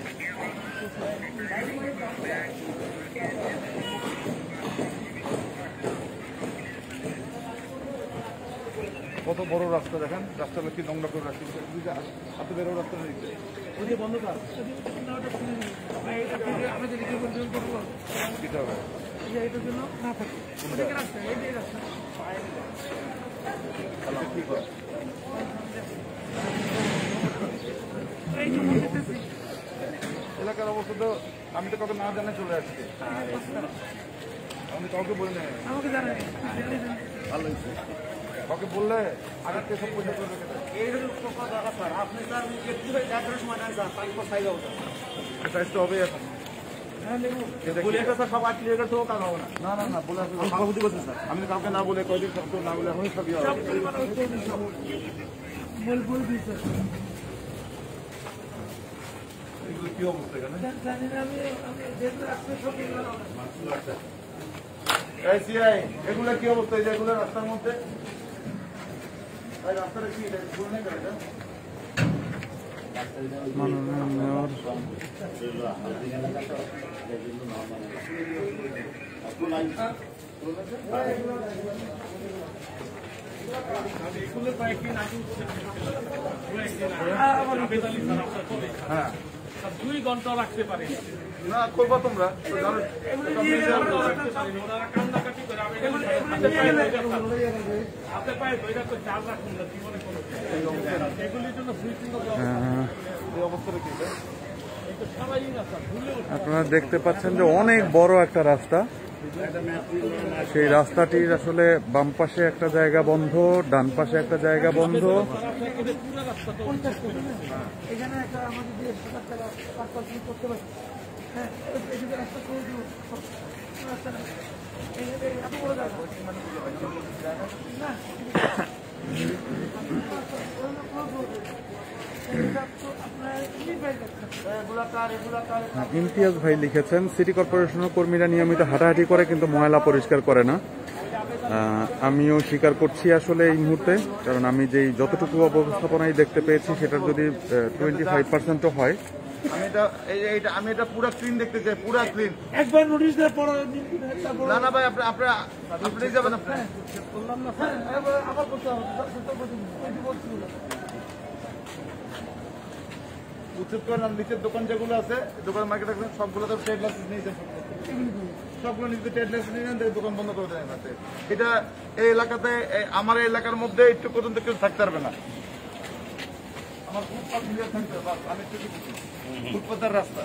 কত বড় রাস্তা দেখেন, রাস্তাটা কি নোংরা করে রাখছি, এত বেরো রাস্তা নিচ্ছে। বন্ধ কর দিতে হবে এটার জন্য না থাকে রাস্তা, এইটাই রাস্তা। ঠিক হয়। এলাকার অবস্থা তো আমি তো কত না জানে চলে আসছি, আমি কাউকে বলি না। আমাকে জানাই ভালো হয়েছে ওকে বললে আগের থেকে সব পয়সা করবে এই হলো কথা দরকার স্যার আপনি স্যার একটু দেখার সময় না স্যার তারপর সাইজ হবে সাইজ তো হবে এখন বলে একটা স্যার সব ক্লিয়ার করতে কাজ হবে না না না না বলে সভাপতি বলছে স্যার আমি কাউকে না বলে কয়দিন সব না বলে এখনই সবই হবে বল দিয়েছে এগুলো কি অবস্থা এখানে জানি না আমি যেগুলো আসলে সব আইসিআই এগুলো কি অবস্থা এই যে এগুলো রাস্তার মধ্যে রাস্তাটা কি এটা ভুল নেই করে এটা মাননীয় মেয়র হ্যাঁ 2 ঘন্টা রাখতে পারে না করবা তোমরা তো জানো আপনার পায়ে ধরে তো চাল রাখুন না জীবনে কোনো এগুলির জন্য সুইচিং এই অবস্থাটা কি এটা? সবাই না স্যার ভুলেও আপনারা দেখতে পাচ্ছেন যে অনেক বড় একটা রাস্তা। সেই রাস্তাটির আসলে বাম পাশে একটা জায়গা বন্ধ, ডান পাশে একটা জায়গা বন্ধ। এখানে একটা আমাদের দিয়ে 7 টাকা 5% করতে পারি হ্যাঁ এই যে রাস্তা করে দিব রাস্তাটা এই এত বড় জায়গা না ইমতিয়াজ ভাই লিখেছেন, সিটি কর্পোরেশনের কর্মীরা নিয়মিত হাঁটাহাঁটি করে কিন্তু ময়লা পরিষ্কার করে না। আমিও স্বীকার করছি আসলে এই মুহূর্তে, কারণ আমি যেই যতটুকু অবস্থাপনায় দেখতে পেয়েছি সেটার যদি 25%ও হয়। আমি এটা পুরো ক্লিন দেখতে চাই, পুরো ক্লিন। একবার নোটিশ দেওয়ার পর না না ভাই আপনি যাবেন আবার করতে হবে উচিত করেন। নিচের দোকান যেগুলো আছে, দোকান মার্কেট আছে, সবগুলো তো ট্রেড লাইসেন্স নিয়েছেন, সবগুলো নিজেদের ট্রেড লাইসেন্স নিয়ে নেন, দোকান বন্ধ করে দেন। এটা এই এলাকাতে, আমার এই এলাকার মধ্যে একটু পর্যন্ত কেউ থাকতে পারবে না। আমার ফুটপাথ ক্লিয়ার থাকবে, আমি ফুটপাথের রাস্তা,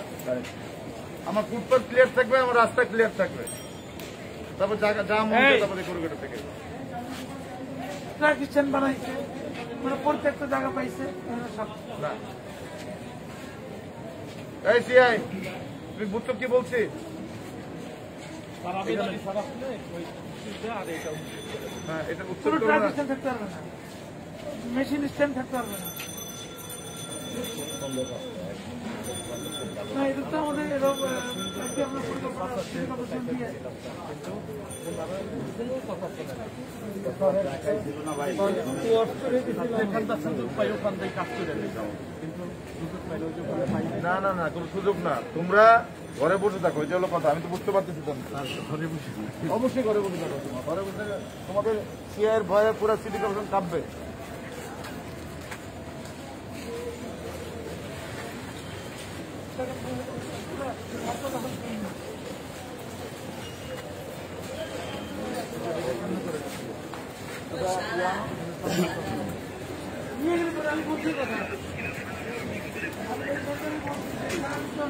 আমার ফুটপাথ ক্লিয়ার থাকবে, আমার রাস্তা ক্লিয়ার থাকবে। তারপর যা মনে হয় তারপরে করবে এটা থেকে। ট্রাক স্ট্যান্ড বানাইছে, মানে প্রত্যেকটা জায়গা পাইছে। এই সিআই, তুমি বুঝছো কি বলছি? হ্যাঁ, এটা উত্তর পুরো করবে ট্রাক না। স্ট্যান্ড থাকতে পারবে না, মেশিন স্ট্যান্ড থাকতে পারবে না। না এটা তো আমাদের এরকম আজকে আমরা পরিকল্পনা দিয়ে না না না, কোনো সুযোগ না। তোমরা ঘরে বসে থাকো, এটা হলো কথা। আমি তো বুঝতে পারতেছি অবশ্যই ঘরে বসে থাকো। ঘরে বসে থাকো, তোমাদের সিআইয়ের ভয়ে পুরো সিটি কর্পোরেশন কাঁপবে।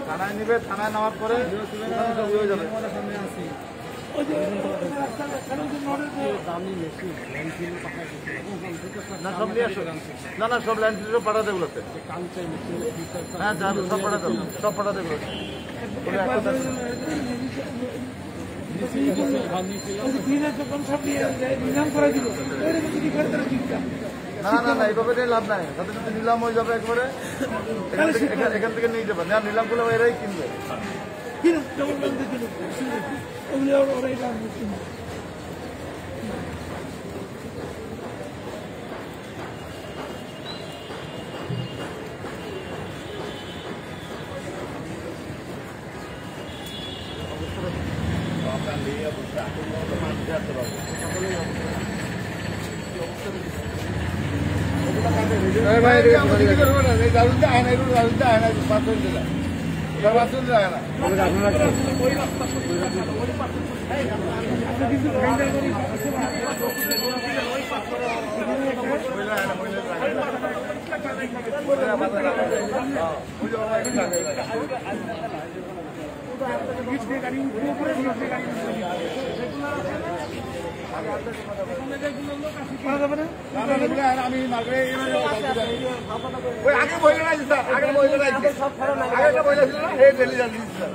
থানায় নিবে, থানায় নেওয়ার পরে হয়ে যাবে। না সব নিয়ে আসো, না না সব ল্যান্ড ফিল্ডে পাঠাতে গুলোতে। হ্যাঁ সব পাঠাতে, সব পাঠাতে গুলোতে। না না না, এইভাবে লাভ নাই। সাথে সাথে নিলাম হয়ে যাবে একবারে, এখান থেকে নিয়ে যাবে। না নিলাম গুলো এরাই কিনবে। আমি ওই আগে বইলে নাই স্যার, আগে বইলে নাই, আগে বইলে ছিল না, এই ডেলি জানি স্যার।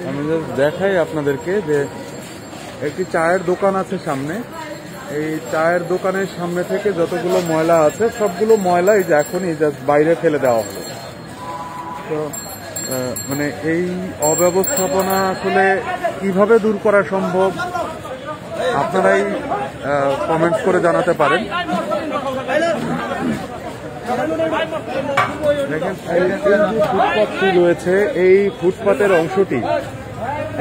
আমি জাস্ট দেখাই আপনাদেরকে যে একটি চায়ের দোকান আছে সামনে। এই চায়ের দোকানের সামনে থেকে যতগুলো ময়লা আছে সবগুলো ময়লা এই যে এখনই জাস্ট বাইরে ফেলে দেওয়া হলো। তো মানে এই অব্যবস্থাপনা আসলে কিভাবে দূর করা সম্ভব আপনারাই কমেন্টস করে জানাতে পারেন। দেখেন এই যে ফুটপাথটি রয়েছে, এই ফুটপাতের অংশটি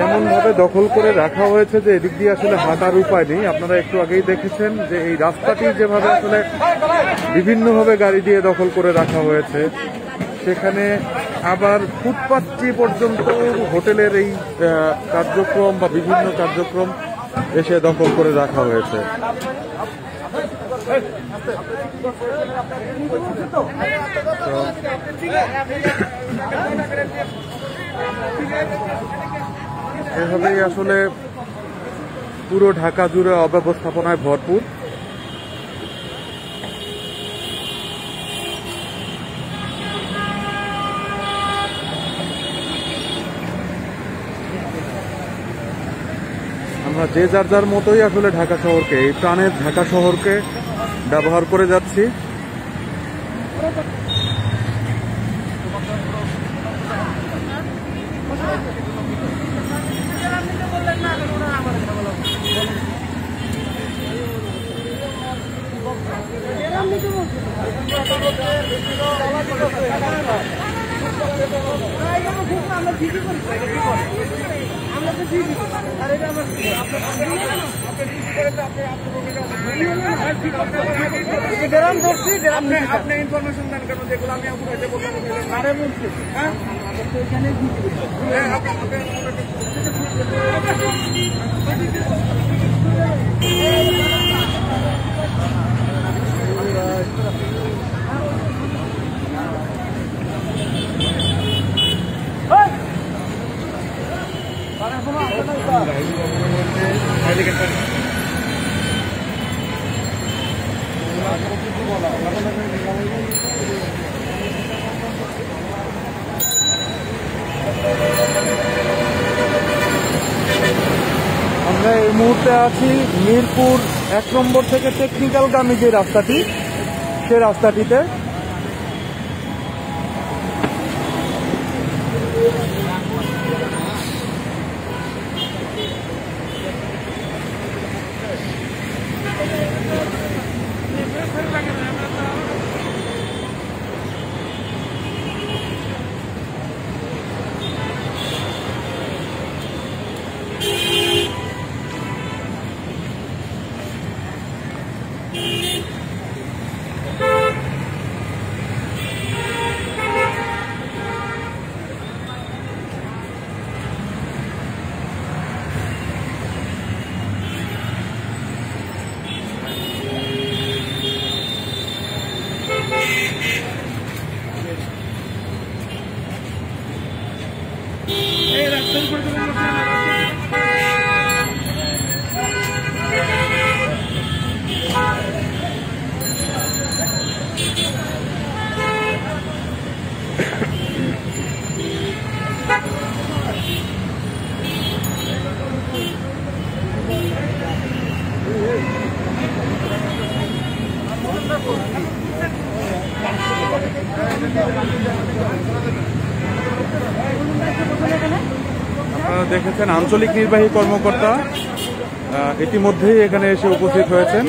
এমন ভাবে দখল করে রাখা হয়েছে যে এদিক দিয়ে আসলে হাঁটার উপায় নেই। আপনারা একটু আগেই দেখেছেন যে এই রাস্তাটি যেভাবে আসলে বিভিন্নভাবে গাড়ি দিয়ে দখল করে রাখা হয়েছে, সেখানে আবার ফুটপাথটি পর্যন্ত হোটেলের এই কার্যক্রম বা বিভিন্ন কার্যক্রম এসে দখল করে রাখা হয়েছে। এভাবেই আসলে পুরো ঢাকা জুড়ে অব্যবস্থাপনায় ভরপুর। আমরা যে যার যার মতোই আসলে ঢাকা শহরকে, এই প্রাণের ঢাকা শহরকে ব্যবহার করে যাচ্ছি। আপনি ইনফরমেশন দেন কেন যেগুলো আমি আপনাকে বললাম? আরে বলছি হ্যাঁ আমরা এই মুহূর্তে আছি মিরপুর 1 নম্বর থেকে টেকনিক্যালগামী যে রাস্তাটি, সে রাস্তাটিতে। আপনারা দেখেছেন আঞ্চলিক নির্বাহী কর্মকর্তা ইতিমধ্যেই এখানে এসে উপস্থিত হয়েছেন।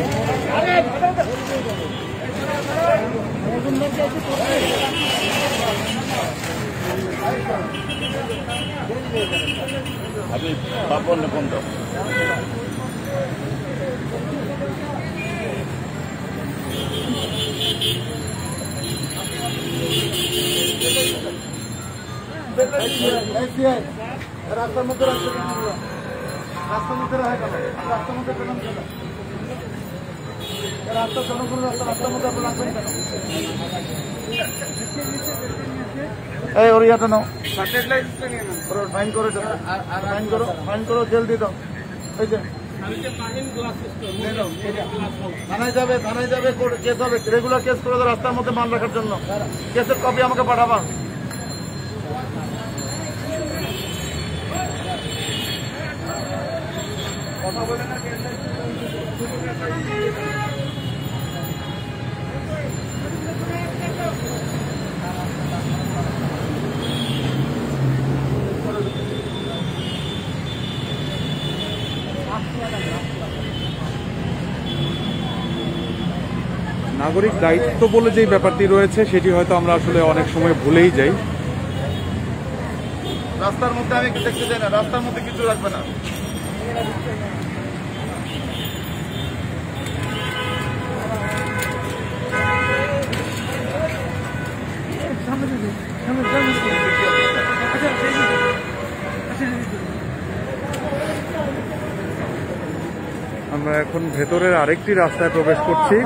আপনি রাস্তার মধ্যে রাস্তার মধ্যে রাখা কেন রাস্তার মধ্যে কেন রাস্তা জনগণ রাস্তার মধ্যে আপনার রাখবেন কেন এই ওর ইয়াটা নাও ফাইন করে ফাইন করো জেল দিয়ে দাও এই যে থানায় যাবে কেস হবে রেগুলার কেস করে দাও রাস্তার মধ্যে মাল রাখার জন্য কেসের কপি আমাকে পাঠাবা কথা বলে না নাগরিক দায়িত্ব বলে যে ব্যাপারটি রয়েছে সেটি হয়তো আমরা আসলে অনেক সময় ভুলেই যাই। রাস্তার মধ্যে আমি দেখতে চাই না, রাস্তার মধ্যে কিছু রাখবে না। আমরা এখন ভেতরের আরেকটি রাস্তায় প্রবেশ করছি।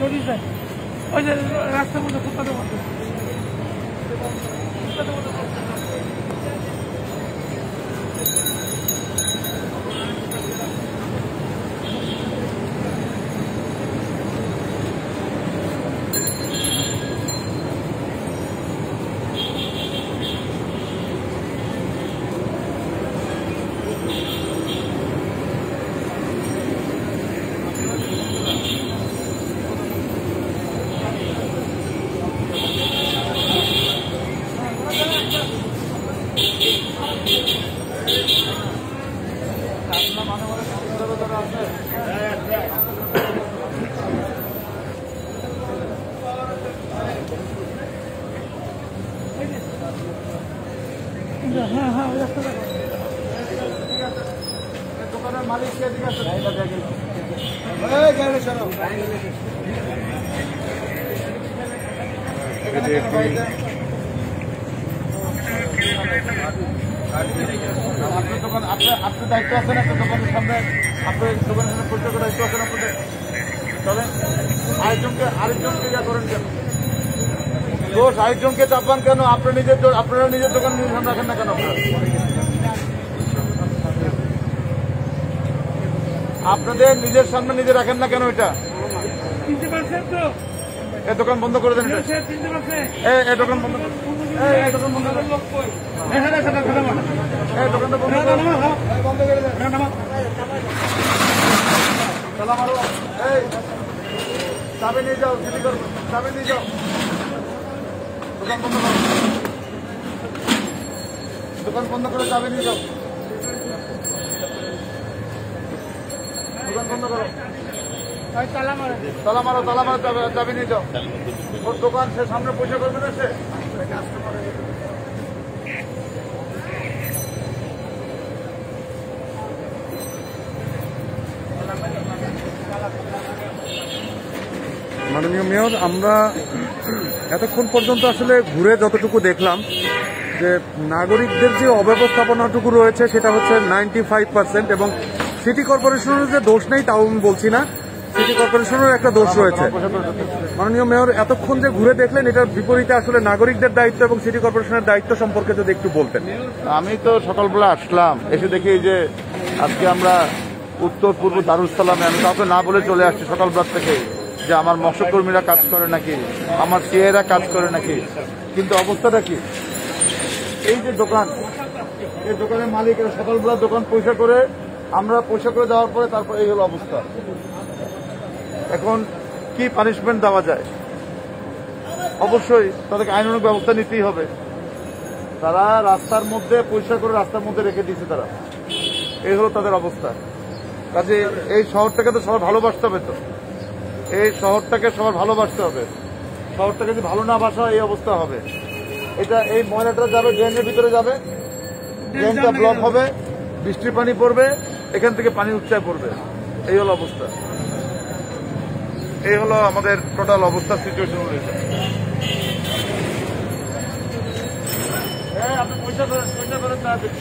নোটিশ দেয় ওই যে রাস্তার মধ্যে ফুটপাতের মধ্যে দোকানের মালিক কে দিকে আছে? আপনার দোকান আপনার দায়িত্ব আছে না? আপনার দোকানের সামনে আপনার দোকানের সামনে পরিচয় করার দায়িত্ব আছে না আপনাদের? চলেন আরেকজনকে যা করেন কেন? দোষ আরেকজনকে চাপান কেন? আপনারা নিজের দোকান নিজের সামনে রাখেন না কেন? আপনাদের নিজের সামনে নিজে রাখেন না কেন? এটা এ দোকান বন্ধ করে দেন। এ দোকান বন্ধ করে দোকানটা বন্ধ করে দেন। তালা মারো। এই চাবি নিয়ে যাও, সিটি করবো, চাবি নিয়ে যাও। দোকান বন্ধ করো, দোকান বন্ধ করে চাবি নিয়ে যাও। দোকান বন্ধ করো, তালা মারো, চাবি নিয়ে যাও। ওর দোকান সে সামনে পয়সা করবে না সে। মাননীয় মেয়র, আমরা এতক্ষণ পর্যন্ত আসলে ঘুরে যতটুকু দেখলাম যে নাগরিকদের যে অব্যবস্থাপনাটুকু রয়েছে সেটা হচ্ছে 95%, এবং সিটি কর্পোরেশনের যে দোষ নেই তাও আমি বলছি না, সিটি কর্পোরেশনের একটা দোষ রয়েছে। মাননীয় মেয়র, এতক্ষণ যে ঘুরে দেখলেন এটার বিপরীতে আসলে নাগরিকদের দায়িত্ব এবং সিটি কর্পোরেশনের দায়িত্ব সম্পর্কে যদি একটু বলতেন। আমি তো সকালবেলা আসলাম, এসে দেখি যে আজকে আমরা উত্তর পূর্ব দারুস সালামে, আমি কাউকে না বলে চলে আসছি সকালবেলা থেকে যে আমার মৎস্যকর্মীরা কাজ করে নাকি, আমার সিএরা কাজ করে নাকি। কিন্তু অবস্থাটা কি, এই যে দোকান, এই দোকানের মালিকেরা সকালবেলা দোকান পয়সা করে, আমরা পয়সা করে দেওয়ার পরে তারপর এই হলো অবস্থা। এখন কি পানিশমেন্ট দেওয়া যায়? অবশ্যই তাদেরকে আইনানুগ ব্যবস্থা নিতেই হবে। তারা রাস্তার মধ্যে পরিষ্কার করে রাস্তার মধ্যে রেখে দিয়েছে তারা, এই হলো তাদের অবস্থা। কাজে এই শহরটাকে তো সবার ভালোবাসতে হবে, তো এই শহরটাকে সবার ভালোবাসতে হবে। শহরটাকে যদি ভালো না বাসা এই অবস্থা হবে। এটা এই ময়লাটা যাবে ড্রেনের ভিতরে যাবে, ড্রেনটা ব্লক হবে, বৃষ্টির পানি পড়বে, এখান থেকে পানি উচ্চায় পড়বে, এই হলো অবস্থা। এই হলো আমাদের টোটাল অবস্থা, সিচুয়েশন রয়েছে। আপনি পয়সা ফেরত না দেন,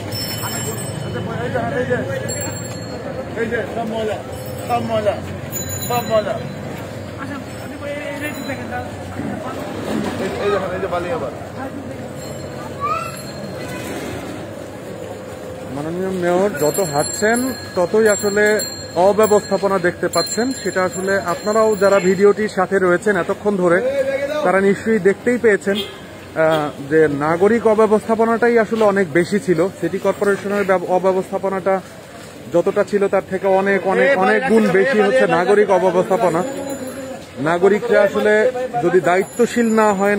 এই যে সব ময়লা, সব ময়লা, সব ময়লা, এই যে বালি আবার। মাননীয় মেয়র যত হাঁটছেন ততই আসলে অব্যবস্থাপনা দেখতে পাচ্ছেন। সেটা আসলে আপনারাও যারা ভিডিওটির সাথে রয়েছেন এতক্ষণ ধরে তারা নিশ্চয়ই দেখতেই পেয়েছেন যে নাগরিক অব্যবস্থাপনাটাই আসলে অনেক বেশি ছিল। সিটি কর্পোরেশনের অব্যবস্থাপনাটা যতটা ছিল তার থেকে অনেক অনেক অনেক গুণ বেশি হচ্ছে নাগরিক অব্যবস্থাপনা। নাগরিকরা আসলে যদি দায়িত্বশীল না হয়,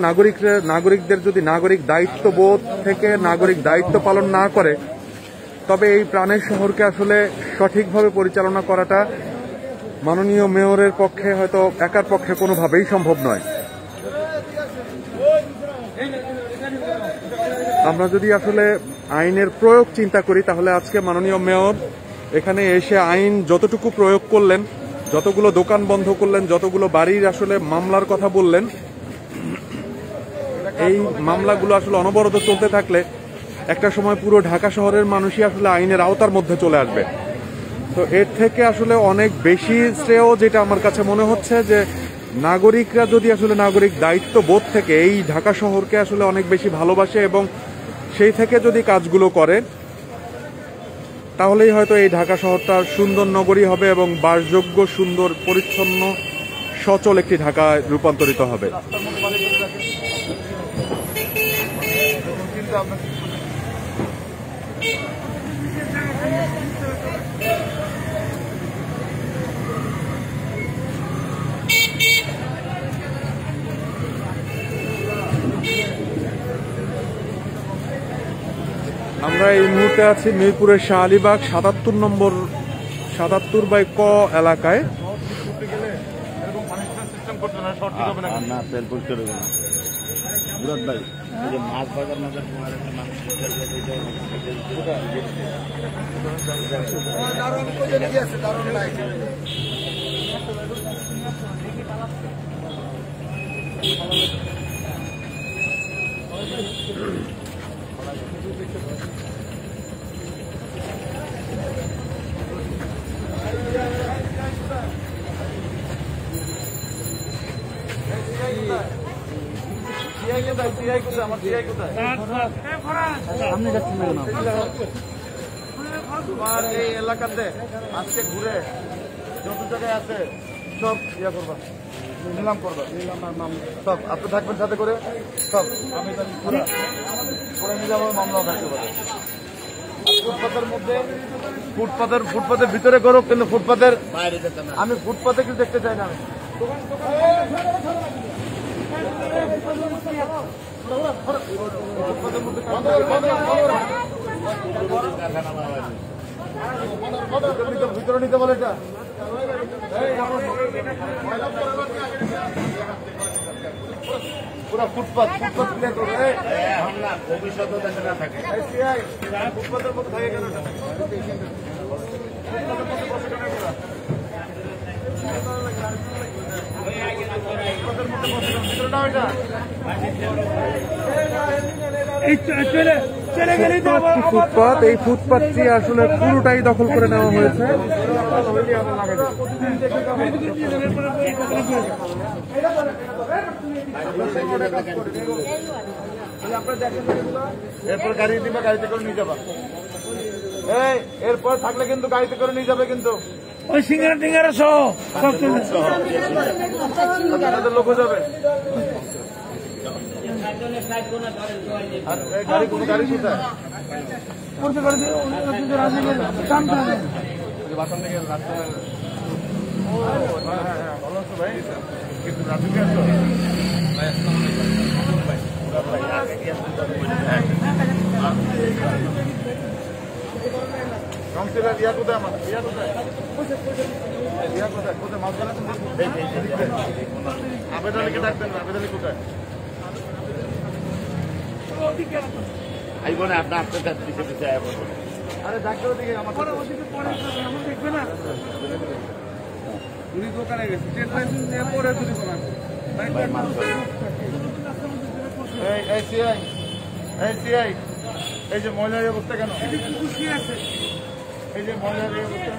নাগরিকদের যদি নাগরিক দায়িত্ববোধ থেকে নাগরিক দায়িত্ব পালন না করে, তবে এই প্রাণের শহরকে আসলে সঠিকভাবে পরিচালনা করাটা মাননীয় মেয়রের পক্ষে হয়তো একার পক্ষে কোনোভাবেই সম্ভব নয়। আমরা যদি আসলে আইনের প্রয়োগ চিন্তা করি তাহলে আজকে মাননীয় মেয়র এখানে এসে আইন যতটুকু প্রয়োগ করলেন, যতগুলো দোকান বন্ধ করলেন, যতগুলো বাড়ির আসলে মামলার কথা বললেন, এই মামলাগুলো আসলে অনবরত চলতে থাকলে একটা সময় পুরো ঢাকা শহরের মানুষই আসলে আইনের আওতার মধ্যে চলে আসবে। তো এর থেকে আসলে অনেক বেশি শ্রেয় যেটা আমার কাছে মনে হচ্ছে যে নাগরিকরা যদি আসলে নাগরিক দায়িত্ববোধ থেকে এই ঢাকা শহরকে আসলে অনেক বেশি ভালোবাসে এবং সেই থেকে যদি কাজগুলো করে, তাহলেই হয়তো এই ঢাকা শহরটা সুন্দর নগরী হবে এবং বাসযোগ্য, সুন্দর, পরিচ্ছন্ন, সচল একটি ঢাকায় রূপান্তরিত হবে। আমরা এই মুহূর্তে আছি মিরপুরের শাহ আলীবাগ 77/ক এলাকায়। তোমার এই এলাকাতে আজকে ঘুরে যত জায়গায় আছে সব ইয়া করবা, নিলাম করবা, সব আপনি থাকবেন সাথে করে, সব আমি পুরো নিলাম মামলা থাকতে পারে। ফুটপাতের মধ্যে ফুটপাতের ভিতরে করো, কিন্তু ফুটপাতের আমি ফুটপাতে কিছু দেখতে চাই না। আমি ভিতরে নিতে বলে এটা পুরো ফুটপাত ক্লিয়ার করবে, ভবিষ্যতে না থাকে ফুটপাতের মধ্যে থাকে কেন? ফুটপাত, এই ফুটপাতটি আসলে পুরোটাই দখল করে নেওয়া হয়েছে। এরপর গাড়ি দিবে, গাড়িতে করে নিয়ে যাবা। এরপর থাকলে কিন্তু গাড়িতে করে নিয়ে যাবে, কিন্তু ওই সিঙ্গারা টিঙ্গারা সহ সব লোক যাবে। আর গাড়ি কোথায়? ভালো আছো ভাই? কিন্তু রাজুকে আছো? কাউন্সিলর ইয়া কোথায় আমার? ইয়া কোথায়? ইয়া কোথায়? কোথায় মাঝখানে? আবেদ আলীকে ডাকবেন না, আবেদ আলী কোথায়? আইবনে আপনার আপনার কাছে পিছিয়ে পিছিয়ে আইব আরে ডাক্তার দিকে আমার দেখবে না উনি দোকানে গেছে ট্রেন লাইসেন্স নিয়ে পরে যদি শোনান এই সিআই এই সিআই এই যে মহিলার এই অবস্থা কেন? এই যে মহিলার এই অবস্থা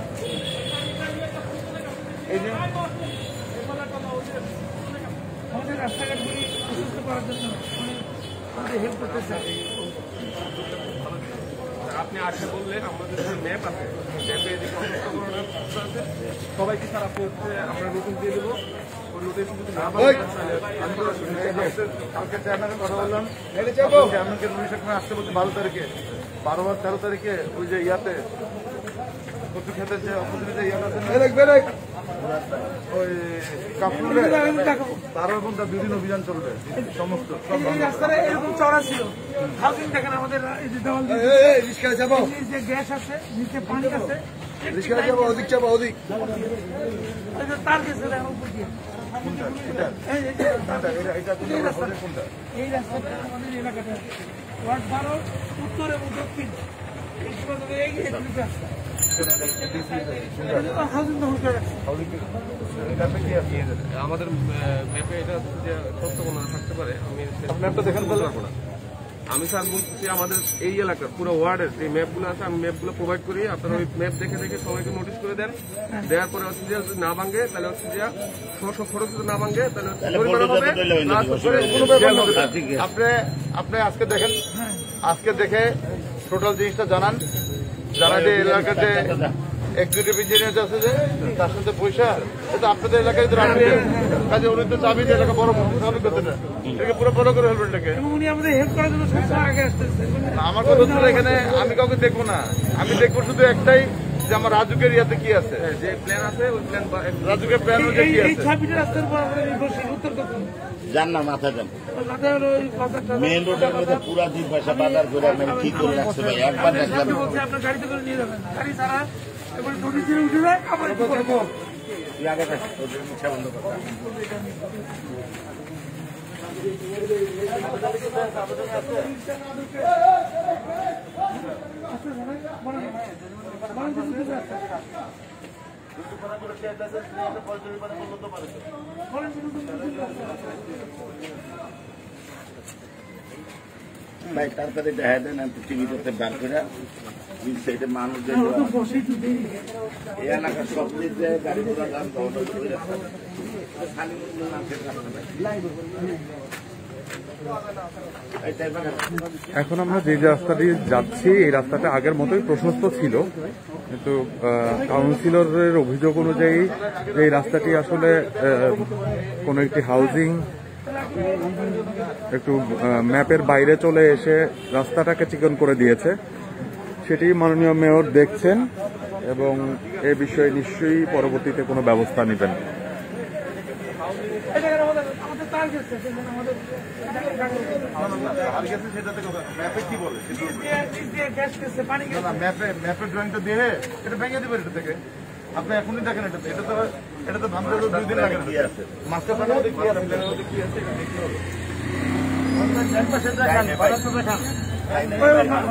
এই যে আমাদের রাস্তাঘাটগুলি সুস্থ করার জন্য আমাদের হেল্প করতে চাই। আপনি আজকে বললেন আমাদের যে ম্যাপ আছে ম্যাপে যে সংযুক্তকরণের ব্যবস্থা আছে সবাইকে স্যার আপনি হচ্ছে আমরা নোটিশ দিয়ে দেবো ওই নোটিশ যদি না কালকে চেয়ারম্যানের কথা বললাম, চেয়ারম্যানকে নোটিশ আসতে বলছে 12 তারিখে, 12 আর 13 তারিখে ওই যে ইয়াতে কচু খেতে যে অপোজিটে ইয়াটা আছে ওই কাপুরে 12 ঘন্টা 2 দিন অভিযান চলবে সমস্ত সব এই রাস্তাটা এরকম চড়া ছিল, হাউজিং দেখেন আমাদের এই যে দেওয়াল দিয়ে এই যে গ্যাস আছে, নিচে পানি আছে, এই যে তার গেছে দেখেন উপর দিয়ে। এই রাস্তাটা আমাদের এলাকাটা ওয়ার্ড 12 উত্তর এবং দক্ষিণ এই সীমান্ত এই রাস্তা হাউজিং দখল করে রাখছে। আমাদের ম্যাপে এটা হচ্ছে যে সত্য কোনো থাকতে পারে আমি ম্যাপটা দেখেন পারবো না। আমি স্যার বলছি আমাদের এই এলাকার পুরো ওয়ার্ডের যে ম্যাপগুলো আছে আমি ম্যাপগুলো প্রোভাইড করি, আপনারা ওই ম্যাপ দেখে দেখে সবাইকে নোটিশ করে দেন। দেওয়ার পরে হচ্ছে যে যদি না ভাঙে তাহলে হচ্ছে যে খরচ যদি না ভাঙে তাহলে হচ্ছে জরিমানা হবে, আপনি আজকে দেখেন, আজকে দেখে টোটাল জিনিসটা জানান, যারা যে এলাকার যে এক্সিকিউটিভ ইঞ্জিনিয়ার আছে যে তার সাথে পয়সা এটা আপনাদের এলাকায় কাজে উনি তো চাবি এলাকা বড় স্বাভাবিক করতে না, এটাকে পুরো বড় করে ফেলবেন এটাকে। এবং উনি আমাদের হেল্প করার জন্য সবসময় আগে আসতেছে। আমার কথা ছিল এখানে আমি কাউকে দেখবো না, আমি দেখবো শুধু একটাই যে আমার রাজুকের ইয়াতে কি আছে, যে প্ল্যান আছে ওই প্ল্যান রাজুকের প্ল্যান অনুযায়ী কি এই আছে। 6 ফিটের রাস্তার উপর আমরা নির্ভরশীল উত্তর দক্ষিণ যান না মাথা দেন মাথায় হলো ওই বাজারটা মেইন রোডের মধ্যে পুরা 2 পয়সা বাজার করে আমি ঠিক করে রাখছে ভাই, একবার দেখলাম বলছে আপনার গাড়িতে করে নিয়ে যাবেন, গাড়ি ছাড়া এবার নোটিশ দিয়ে উঠে যায় আবার কি করবো? আগে থাকে ওদের মুখে বন্ধ করতে ভাই তাড়াতাড়ি দেখা দেন আমি টিভিতে বার করে সেইটা মানুষ এই এলাকার সব দিক দিয়ে গাড়ি ঘোড়া গান খালি এখন আমরা যে রাস্তা দিয়ে যাচ্ছি এই রাস্তাটা আগের মতোই প্রশস্ত ছিল, কিন্তু কাউন্সিলরের অভিযোগ অনুযায়ী এই রাস্তাটি আসলে কোনো একটি হাউজিং একটু ম্যাপের বাইরে চলে এসে রাস্তাটাকে চিকন করে দিয়েছে। সেটি মাননীয় মেয়র দেখছেন এবং এ বিষয়ে নিশ্চয়ই পরবর্তীতে কোনো ব্যবস্থা নেবেন। আমাদের তার গেছে আমাদের ম্যাপে কি বলে গ্যাস গেছে, পানি গেছে। ম্যাপের ড্রয়িংটা দিয়ে এটা ভেঙে দেবেন এটা থেকে, আপনি এখনই দেখেন এটাতে, এটা তো ভাঙতে 2 দিন লাগে না। মাস্টার প্ল্যানের মধ্যে কি আছে, কি আছে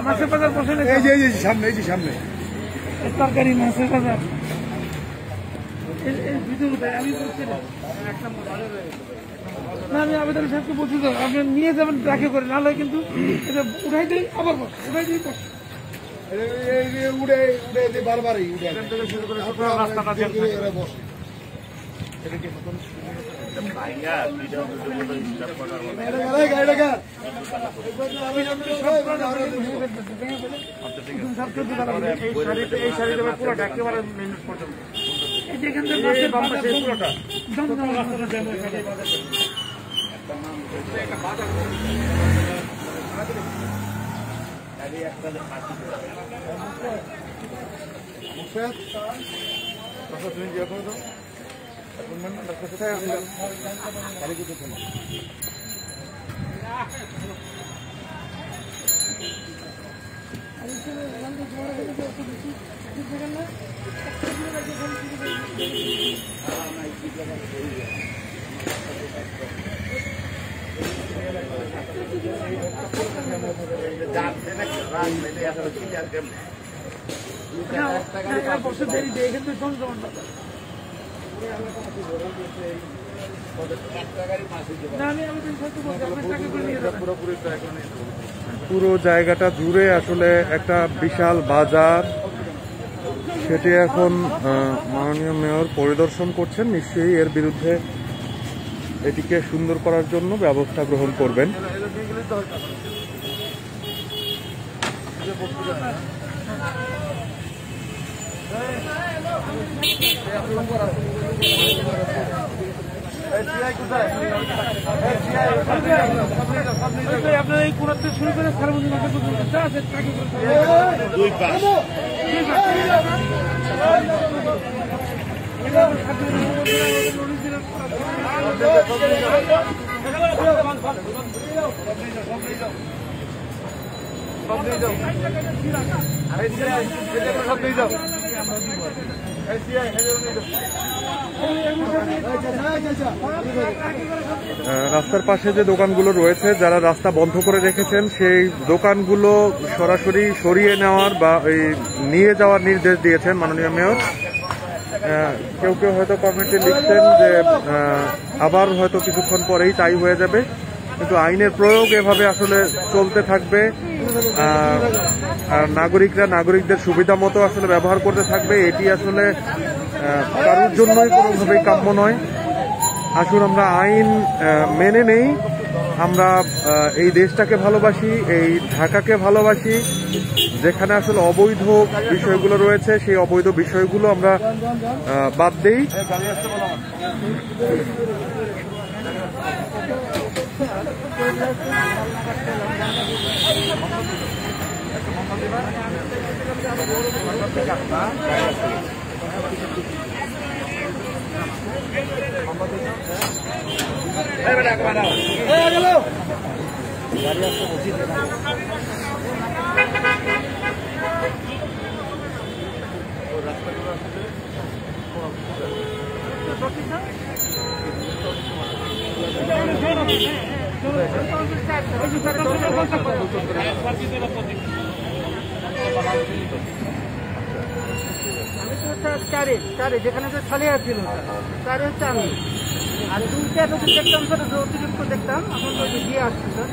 মাছের বাজার বসে সামনে সামনে তরকারি মাছের বাজার এই ভিডিওটা আমি বলছিলাম না, আমি আবেদন সাহেবকে বলছি তো আপনি নিয়ে যাবেন ট্রাকে করে, না হয় কিন্তু এটা উঠাই দিই আবার উঠাই দিই উড়ে বারবারই উড়ে এই শাড়িটা পুরো ঢাকে পর্যন্ত যেখান থেকে পুরোটা তুমি কি এখন দেরি দিয়ে কিন্তু সংক্রমণ পুরো জায়গাটা জুড়ে আসলে একটা বিশাল বাজার, সেটি এখন মাননীয় মেয়র পরিদর্শন করছেন। নিশ্চয়ই এর বিরুদ্ধে এটিকে সুন্দর করার জন্য ব্যবস্থা গ্রহণ করবেন। আপনার এই কোনাতে শুরু করে রাস্তার পাশে যে দোকানগুলো রয়েছে, যারা রাস্তা বন্ধ করে রেখেছেন সেই দোকানগুলো সরাসরি সরিয়ে নেওয়ার বা নিয়ে যাওয়ার নির্দেশ দিয়েছেন মাননীয় মেয়র। কেউ কেউ হয়তো কমেন্টে লিখছেন যে আবার হয়তো কিছুক্ষণ পরেই তাই হয়ে যাবে, কিন্তু আইনের প্রয়োগ এভাবে আসলে চলতে থাকবে। আর নাগরিকদের সুবিধা মতো আসলে ব্যবহার করতে থাকবে। এটি আসলে কারোর জন্যই কোনোভাবেই কাম্য নয়। আসুন আমরা আইন মেনে নেই, আমরা এই দেশটাকে ভালোবাসি, এই ঢাকাকে ভালোবাসি। যেখানে আসলে অবৈধ বিষয়গুলো রয়েছে সেই অবৈধ বিষয়গুলো আমরা বাদ দেই। চারে যেখানে ছালিয়া ছিল চারে হচ্ছে আমি, আর দুইটা এতদিন দেখতাম স্যার, অতিরিক্ত দেখতাম। এখন তো গিয়ে আসছে স্যার,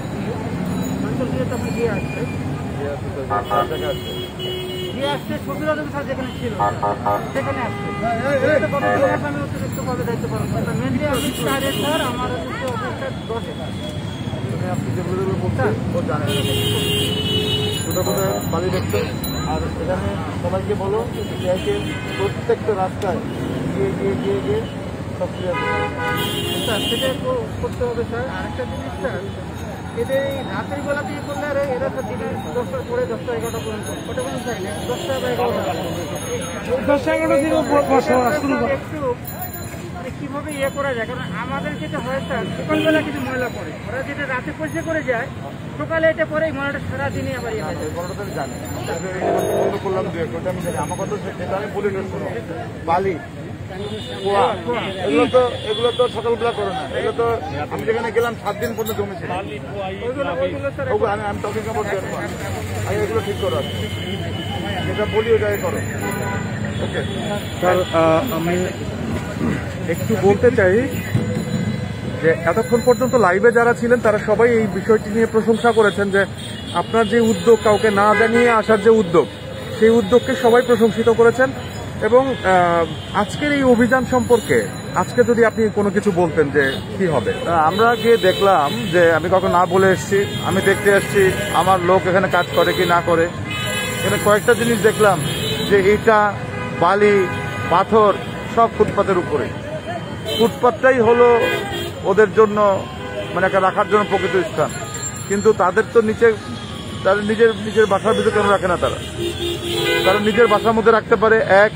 অঞ্চল দিয়ে তখন গিয়ে আসছে সবির আলম স্যার যেখানে ছিল সেখানে আসছে। আমি অতিরিক্ত পদে দায়িত্ব পালন করতাম। মেনলি আমি চারে স্যার, আমার হচ্ছে অফিসটা 10-এ। আপনি যেগুলো বলছেন ও জানেন বালি দেখতে। আর এখানে সবাইকে বলো প্রত্যেকটা রাস্তায় গিয়ে গিয়ে গিয়ে গিয়ে সব ক্লিয়ার স্যার সেটা করতে হবে স্যার। আরেকটা জিনিস স্যার, এদের এই রাতের বেলা দিয়ে করলে আর এরা তো দিনের 10টার পরে 10টা-11টা পর্যন্ত ওটা কোনো চাই না, 10টা বা 11টা 10-11টা দিকে একটু মানে কীভাবে ইয়ে করা যায়। কারণ আমাদের যেটা হয় স্যার, সকালবেলা কিছু ময়লা পড়ে, ওরা যেটা রাতে পরিষ্কার করে যায়, সকালে এটা পরে এই ময়লাটা সারাদিনই আবার ইয়ে হয়। আমি জানি করলাম দু একটা আমি জানি। আমার কথা সেটা আমি বলি শোনো, বালি এগুলো তো সকালবেলা করে না, এগুলো তো আমি যেখানে গেলাম 7 দিন পর্যন্ত জমেছে। আমি টকিং অ্যাবাউট এগুলো ঠিক করো, যেটা বলি ওটাই করো। ওকে স্যার, আমি একটু বলতে চাই যে এতক্ষণ পর্যন্ত লাইভে যারা ছিলেন তারা সবাই এই বিষয়টি নিয়ে প্রশংসা করেছেন যে আপনার যে উদ্যোগ, কাউকে না জানিয়ে আসার যে উদ্যোগ, সেই উদ্যোগকে সবাই প্রশংসিত করেছেন। এবং আজকের এই অভিযান সম্পর্কে আজকে যদি আপনি কোনো কিছু বলতেন যে কি হবে। আমরা গিয়ে দেখলাম যে আমি কখন না বলে এসেছি, আমি দেখতে আসছি আমার লোক এখানে কাজ করে কি না করে। এখানে কয়েকটা জিনিস দেখলাম যে ইটা, বালি, পাথর সব ফুটপাতের উপরে। ফুটপাতটাই হলো ওদের জন্য মানে একটা রাখার জন্য প্রকৃত স্থান, কিন্তু তাদের তো তারা নিজের বাসার ভিতরে কেন রাখে না? তারা নিজের বাসার মধ্যে রাখতে পারে। 1,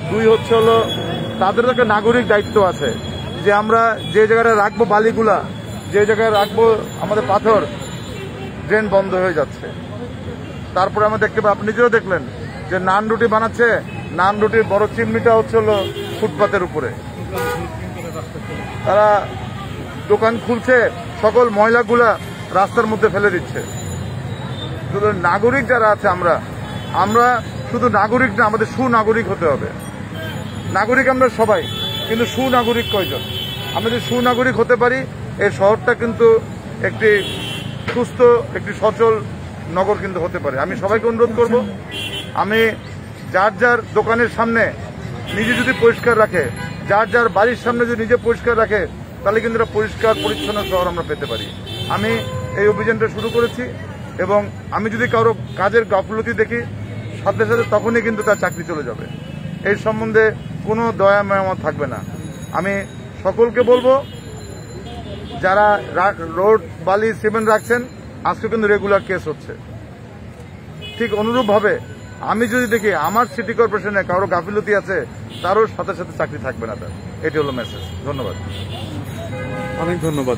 2 হচ্ছে হলো তাদেরও একটা নাগরিক দায়িত্ব আছে যে আমরা যে জায়গায় রাখবো বালিগুলা, যে জায়গায় রাখবো আমাদের পাথর, ড্রেন বন্ধ হয়ে যাচ্ছে। তারপরে আমরা দেখতে পাই, আপনি নিজেও দেখলেন যে নান রুটি বানাচ্ছে, নান রুটির বড় চিমনিটা হচ্ছে হলো ফুটপাতের উপরে। তারা দোকান খুলছে, সকল ময়লাগুলা রাস্তার মধ্যে ফেলে দিচ্ছে। শুধু নাগরিক যারা আছে, আমরা শুধু নাগরিক না, আমাদের সুনাগরিক হতে হবে। নাগরিক আমরা সবাই, কিন্তু সুনাগরিক কয়জন? আমরা যদি সুনাগরিক হতে পারি, এই শহরটা কিন্তু একটি সুস্থ, একটি সচল নগর কিন্তু হতে পারে। আমি সবাইকে অনুরোধ করব, আমি যার যার দোকানের সামনে নিজে যদি পরিষ্কার রাখে, যার যার বাড়ির সামনে যদি নিজে পরিষ্কার রাখে, তাহলে কিন্তু একটা পরিষ্কার পরিচ্ছন্ন শহর আমরা পেতে পারি। আমি এই অভিযানটা শুরু করেছি এবং আমি যদি কারো কাজের গাফলতি দেখি, সাথে সাথে তখনই কিন্তু তার চাকরি চলে যাবে। এই সম্বন্ধে কোনো দয়া মায়া থাকবে না। আমি সকলকে বলবো, যারা রোড বালি সিমেন্ট রাখছেন, আজকে কিন্তু রেগুলার কেস হচ্ছে। ঠিক অনুরূপভাবে আমি যদি দেখি আমার সিটি কর্পোরেশনে কারো গাফিলতি আছে, তারও সাথে সাথে চাকরি থাকবে না তার। এটি হলো মেসেজ। ধন্যবাদ। অনেক ধন্যবাদ।